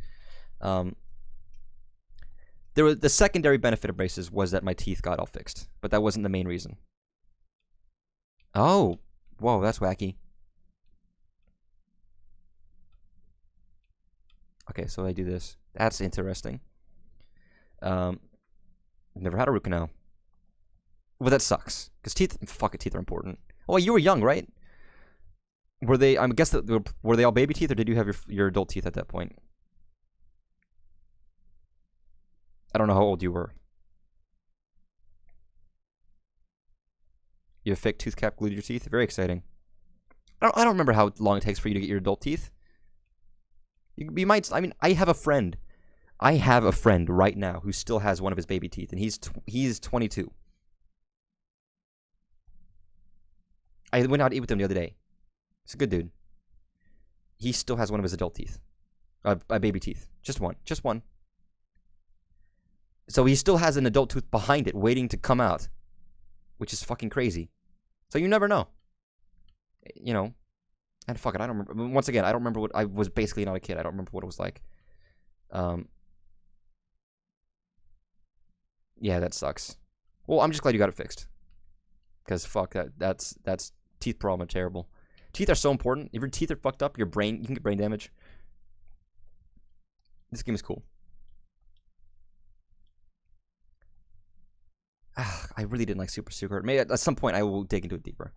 The secondary benefit of braces was that my teeth got all fixed, but that wasn't the main reason. Oh, whoa, that's wacky. Okay, so I do this. That's interesting. Never had a root canal. Well, that sucks. Because teeth are important. Oh, you were young, right? Were they, I guess, were they all baby teeth, or did you have your adult teeth at that point? I don't know how old you were. You have a fake tooth cap glued to your teeth? Very exciting. I don't remember how long it takes for you to get your adult teeth. You might, I mean, I have a friend right now who still has one of his baby teeth, and he's 22. I went out to eat with him the other day. He's a good dude. He still has one of his adult teeth. Baby teeth. Just one. So he still has an adult tooth behind it waiting to come out, which is fucking crazy. So you never know. You know. And fuck it, I don't remember. Once again, I don't remember what, I was basically not a kid. I don't remember what it was like. Yeah, that sucks. Well, I'm just glad you got it fixed. Because fuck, that's teeth problem are terrible. Teeth are so important. If your teeth are fucked up, you can get brain damage. This game is cool. I really didn't like Super Secret. Maybe at some point I will dig into it deeper.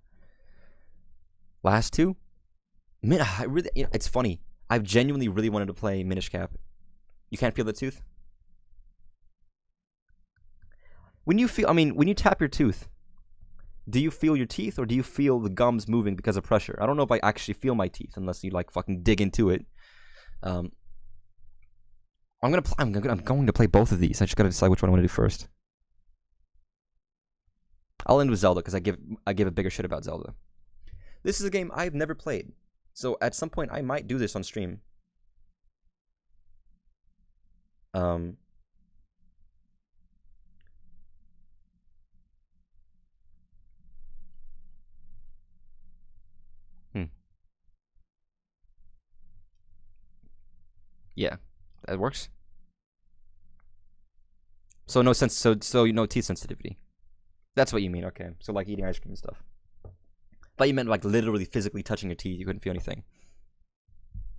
Last 2? Man, it's funny. I've genuinely really wanted to play Minish Cap. You can't feel the tooth? When you tap your tooth, do you feel your teeth, or do you feel the gums moving because of pressure? I don't know if I actually feel my teeth unless you like fucking dig into it. I'm going to play both of these. I just got to decide which one I want to do first. I'll end with Zelda because I give a bigger shit about Zelda. This is a game I've never played, so at some point I might do this on stream. Yeah, that works. So no sense. So you know teeth sensitivity. That's what you mean. Okay, so like eating ice cream and stuff. But you meant like literally physically touching your teeth. You couldn't feel anything,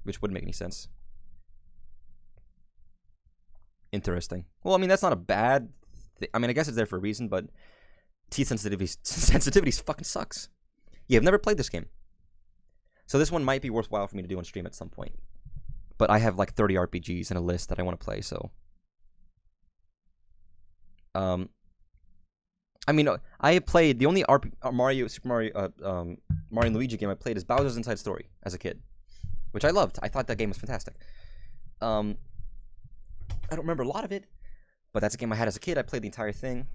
which wouldn't make any sense. Interesting. Well, I mean that's not a bad. I mean I guess it's there for a reason, but teeth sensitivity fucking sucks. Yeah, I've never played this game, so this one might be worthwhile for me to do on stream at some point. But I have like 30 RPGs in a list that I want to play, so. I mean, I played the only Super Mario and Luigi game I played is Bowser's Inside Story as a kid, which I loved. I thought that game was fantastic. I don't remember a lot of it, but that's a game I had as a kid. I played the entire thing.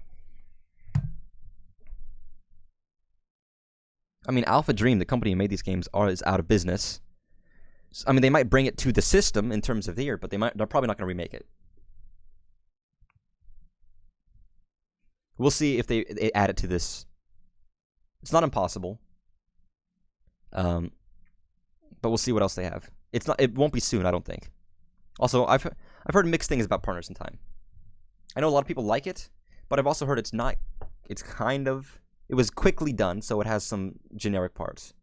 I mean, Alpha Dream, the company who made these games, is out of business. I mean, they might bring it to the system in terms of the year, but they're probably not going to remake it. We'll see if they add it to this. It's not impossible. But we'll see what else they have. It won't be soon, I don't think. Also, I've heard mixed things about Partners in Time. I know a lot of people like it, but I've also heard it's not. It was quickly done, so it has some generic parts.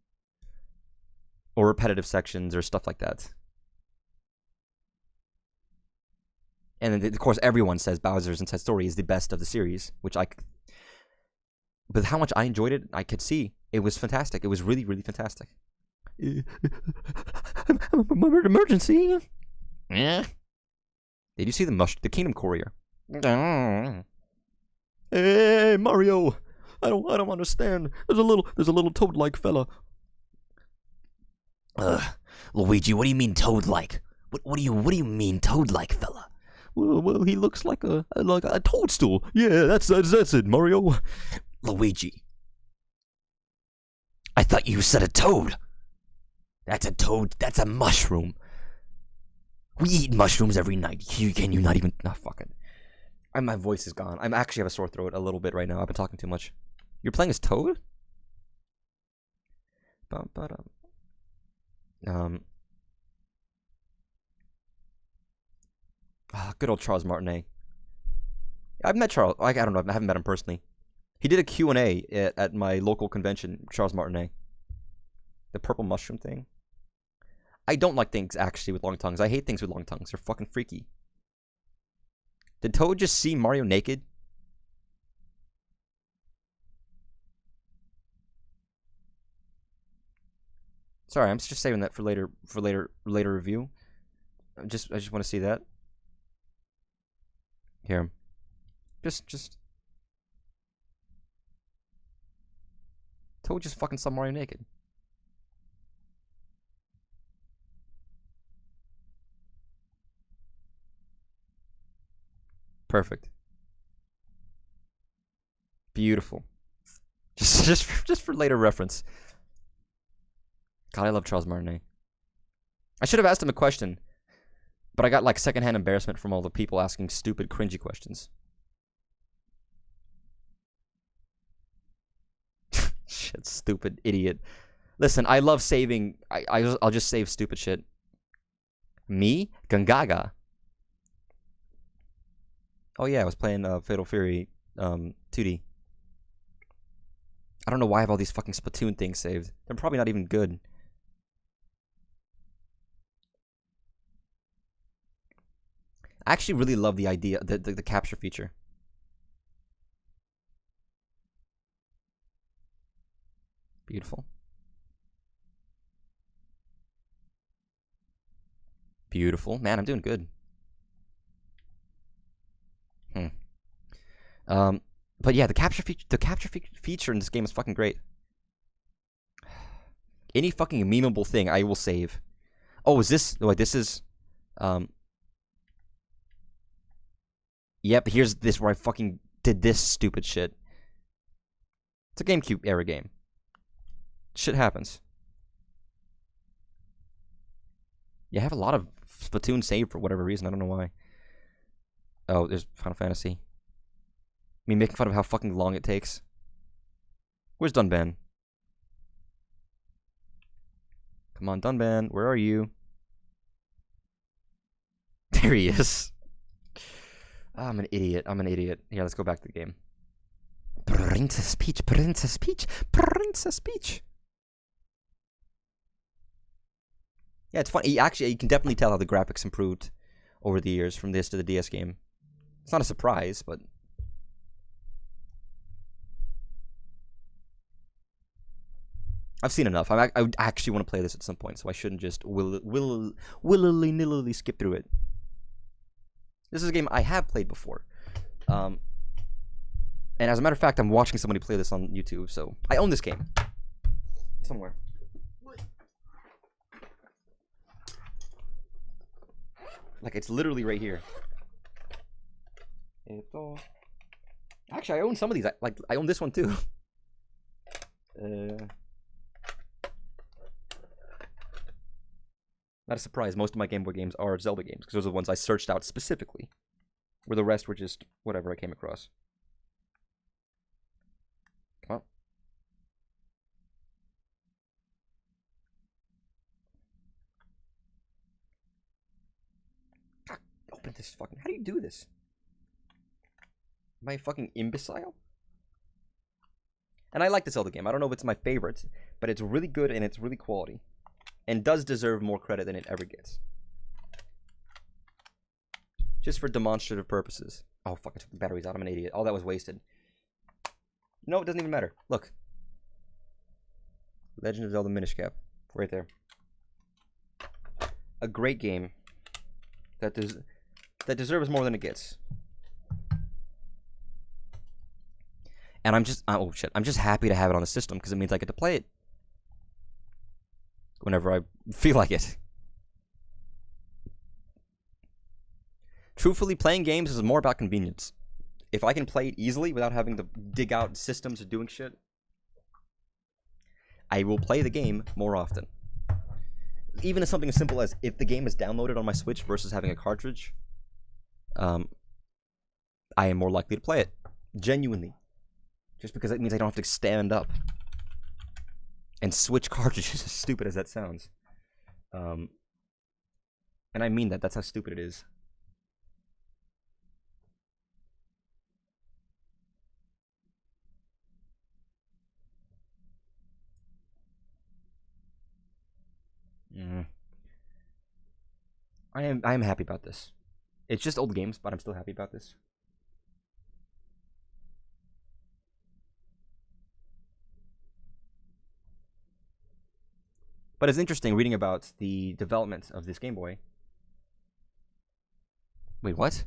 Or repetitive sections or stuff like that. And then, of course, everyone says Bowser's Inside Story is the best of the series, but how much I enjoyed it, I could see. It was fantastic. It was really, really fantastic. Emergency! Yeah. Did you see the Kingdom Courier? Hey, Mario! I don't understand. There's a little toad-like fella. Luigi, what do you mean toad-like? What do you mean toad-like, fella? Well, he looks like a toadstool. Yeah, that's it, Mario. Luigi, I thought you said a toad. That's a toad. That's a mushroom. We eat mushrooms every night. Can you not even? Oh, fuck it. My voice is gone. I'm actually have a sore throat a little bit right now. I've been talking too much. You're playing as Toad? Good old Charles Martinet. I've met Charles. I don't know. I haven't met him personally. He did a Q&A at my local convention, Charles Martinet. The purple mushroom thing. I don't like things actually with long tongues. I hate things with long tongues. They're fucking freaky. Did Toad just see Mario naked? Sorry, I'm just saving that for later review. I just want to see that. Here. Just Toad just fucking saw Mario naked. Perfect. Beautiful. Just for later reference. God, I love Charles Martinet. I should have asked him a question, but I got like secondhand embarrassment from all the people asking stupid, cringy questions. Shit, stupid idiot. Listen, I love saving. I'll just save stupid shit. Me, Gangaga. Oh yeah, I was playing Fatal Fury 2D. I don't know why I have all these fucking Splatoon things saved. They're probably not even good. I actually really love the idea, the capture feature. Beautiful. Beautiful. Man, I'm doing good. But yeah, the capture feature in this game is fucking great. Any fucking memeable thing I will save. Oh, is this wait, this is yep, here's this where I fucking did this stupid shit. It's a GameCube era game. Shit happens. Yeah, I have a lot of Splatoon saved for whatever reason. I don't know why. Oh, there's Final Fantasy. Me making fun of how fucking long it takes. Where's Dunban? Come on, Dunban. Where are you? There he is. Oh, I'm an idiot. I'm an idiot. Yeah, let's go back to the game. Princess Peach, Princess Peach, Princess Peach. Yeah, it's funny. Actually, you can definitely tell how the graphics improved over the years from this to the DS game. It's not a surprise, but I've seen enough. I actually want to play this at some point, so I shouldn't just willy-nilly skip through it. This is a game I have played before. And as a matter of fact, I'm watching somebody play this on YouTube, so I own this game. Somewhere. Like, it's literally right here. Actually, I own some of these. I own this one too. Not a surprise. Most of my Game Boy games are Zelda games because those are the ones I searched out specifically. Where the rest were just whatever I came across. Come on. God, open this fucking. How do you do this? Am I a fucking imbecile? And I like the Zelda game. I don't know if it's my favorite, but it's really good and it's really quality. And does deserve more credit than it ever gets. Just for demonstrative purposes. Oh, fuck, I took the batteries out. I'm an idiot. All that was wasted. No, it doesn't even matter. Look. Legend of Zelda Minish Cap. Right there. A great game that deserves more than it gets. And I'm just, oh shit, I'm just happy to have it on the system because it means I get to play it whenever I feel like it. Truthfully, playing games is more about convenience. If I can play it easily without having to dig out systems or doing shit, I will play the game more often. Even as something as simple as if the game is downloaded on my Switch versus having a cartridge, I am more likely to play it. Genuinely. Just because it means I don't have to stand up and switch cartridges, as stupid as that sounds. And I mean that. That's how stupid it is. I am happy about this. It's just old games, but I'm still happy about this. But it's interesting reading about the development of this Game Boy. Wait, what?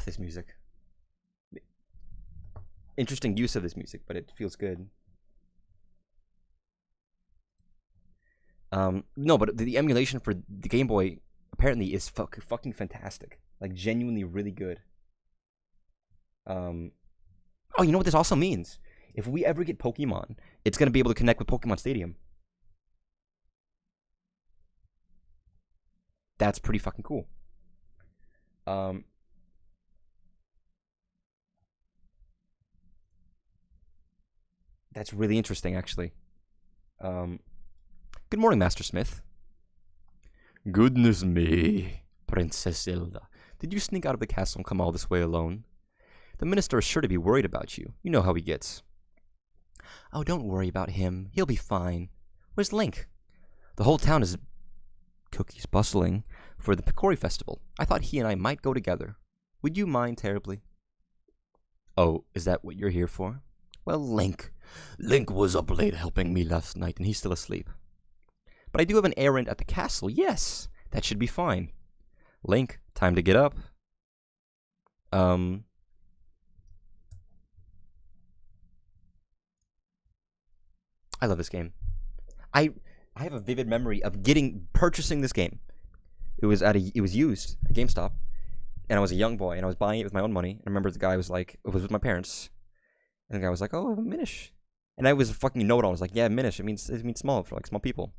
This music. Interesting use of this music, but it feels good. No, but the emulation for the Game Boy apparently is fucking fantastic. Like, genuinely really good. Oh, you know what this also means? If we ever get Pokemon, it's going to be able to connect with Pokemon Stadium. That's pretty fucking cool. That's really interesting, actually. Good morning, Master Smith. Goodness me, Princess Zelda. Did you sneak out of the castle and come all this way alone? The minister is sure to be worried about you. You know how he gets. Oh, don't worry about him. He'll be fine. Where's Link? The whole town is cookies bustling for the Picori Festival. I thought he and I might go together. Would you mind terribly? Oh, is that what you're here for? Well, Link was up late helping me last night, and he's still asleep. But I do have an errand at the castle. Yes, that should be fine. Link, time to get up. I love this game. I have a vivid memory of purchasing this game. It was used at GameStop, and I was a young boy, and I was buying it with my own money. I remember the guy was like, it was with my parents, and the guy was like, "Oh, Minish," and I was a fucking know-it-all. I was like, "Yeah, Minish. It means small for like small people."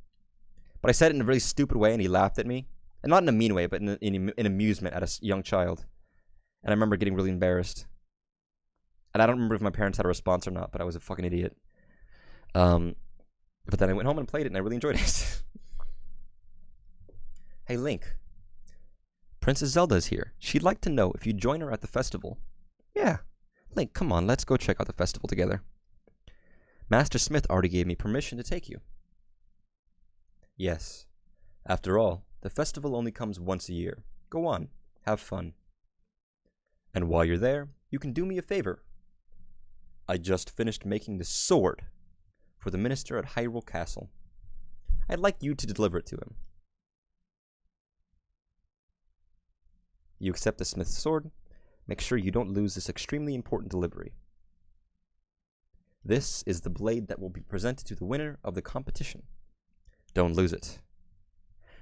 But I said it in a really stupid way, and he laughed at me, and not in a mean way, but in amusement at a young child. And I remember getting really embarrassed. And I don't remember if my parents had a response or not, but I was a fucking idiot. But then I went home and played it, and I really enjoyed it. Hey, Link. Princess Zelda is here. She'd like to know if you'd join her at the festival. Yeah. Link, come on, let's go check out the festival together. Master Smith already gave me permission to take you. Yes. After all, the festival only comes once a year. Go on, have fun. And while you're there, you can do me a favor. I just finished making the sword for the minister at Hyrule Castle. I'd like you to deliver it to him. You accept the smith's sword. Make sure you don't lose this extremely important delivery. This is the blade that will be presented to the winner of the competition. Don't lose it.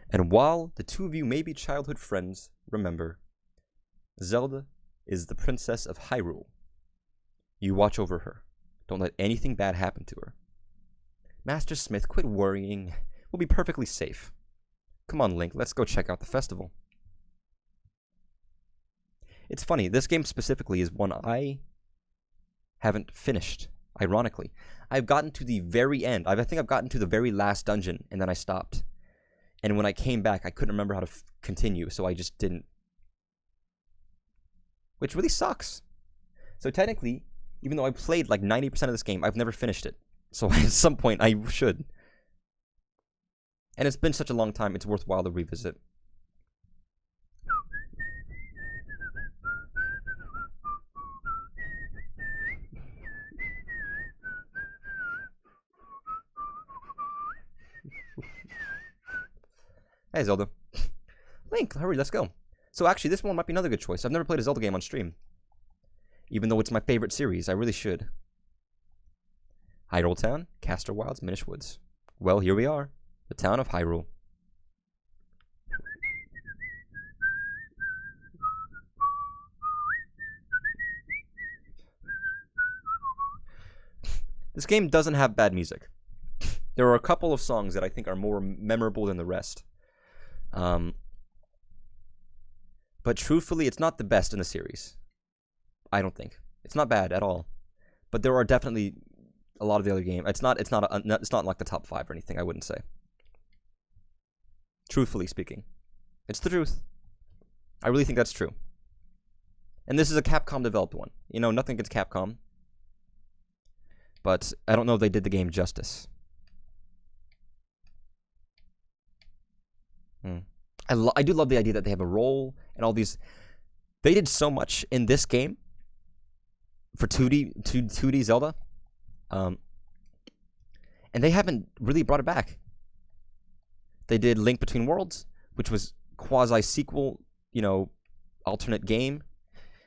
And while the two of you may be childhood friends, remember, Zelda is the princess of Hyrule. You watch over her. Don't let anything bad happen to her. Master Smith, quit worrying. We'll be perfectly safe. Come on, Link, let's go check out the festival. It's funny, this game specifically is one I haven't finished, ironically. I've gotten to the very end. I think I've gotten to the very last dungeon, and then I stopped. And when I came back, I couldn't remember how to continue, so I just didn't. Which really sucks. So technically, even though I played like 90% of this game, I've never finished it. So at some point, I should. And it's been such a long time, it's worthwhile to revisit. Hey, Zelda. Link, hurry, let's go. So actually, this one might be another good choice. I've never played a Zelda game on stream. Even though it's my favorite series, I really should. Hyrule Town, Castor Wilds, Minish Woods. Well, here we are. The town of Hyrule. This game doesn't have bad music. There are a couple of songs that I think are more memorable than the rest. But truthfully, it's not the best in the series. I don't think it's not bad at all. But there are definitely a lot of the other games. It's not like the top 5 or anything. I wouldn't say. Truthfully speaking, it's the truth. I really think that's true. And this is a Capcom developed one. You know, nothing against Capcom. But I don't know if they did the game justice. I do love the idea that they have a role and all these. They did so much in this game for 2D Zelda. And they haven't really brought it back. They did Link Between Worlds, which was quasi-sequel, you know, alternate game.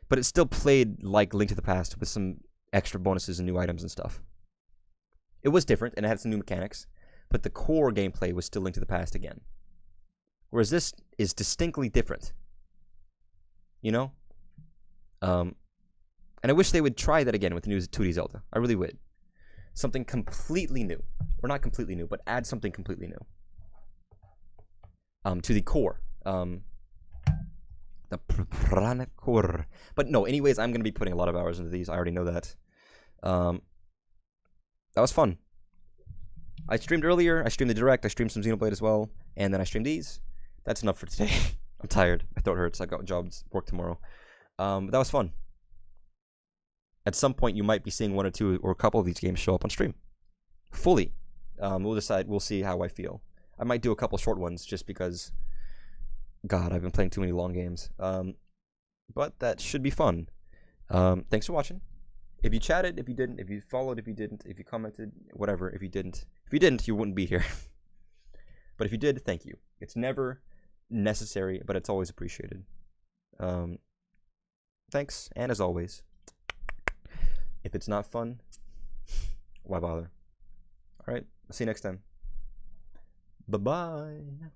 But it still played like Link to the Past with some extra bonuses and new items and stuff. It was different, and it had some new mechanics. But the core gameplay was still Link to the Past again. Whereas this is distinctly different. You know? And I wish they would try that again with the new 2D Zelda. I really would. Something completely new. Or not completely new, but add something completely new. To the core. The Prana Core. But no, anyways, I'm going to be putting a lot of hours into these. I already know that. That was fun. I streamed earlier. I streamed the Direct. I streamed some Xenoblade as well. And then I streamed these. That's enough for today. I'm tired. My throat hurts. I got jobs, work tomorrow. That was fun. At some point, you might be seeing one or two or a couple of these games show up on stream. Fully. We'll decide. We'll see how I feel. I might do a couple short ones just because, God, I've been playing too many long games. But that should be fun. Thanks for watching. If you chatted, if you didn't, if you followed, if you didn't, if you commented, whatever, if you didn't, you wouldn't be here. But if you did, thank you. It's never necessary, but it's always appreciated. Thanks, and as always, if it's not fun, why bother? All right, I'll see you next time. Bye-bye.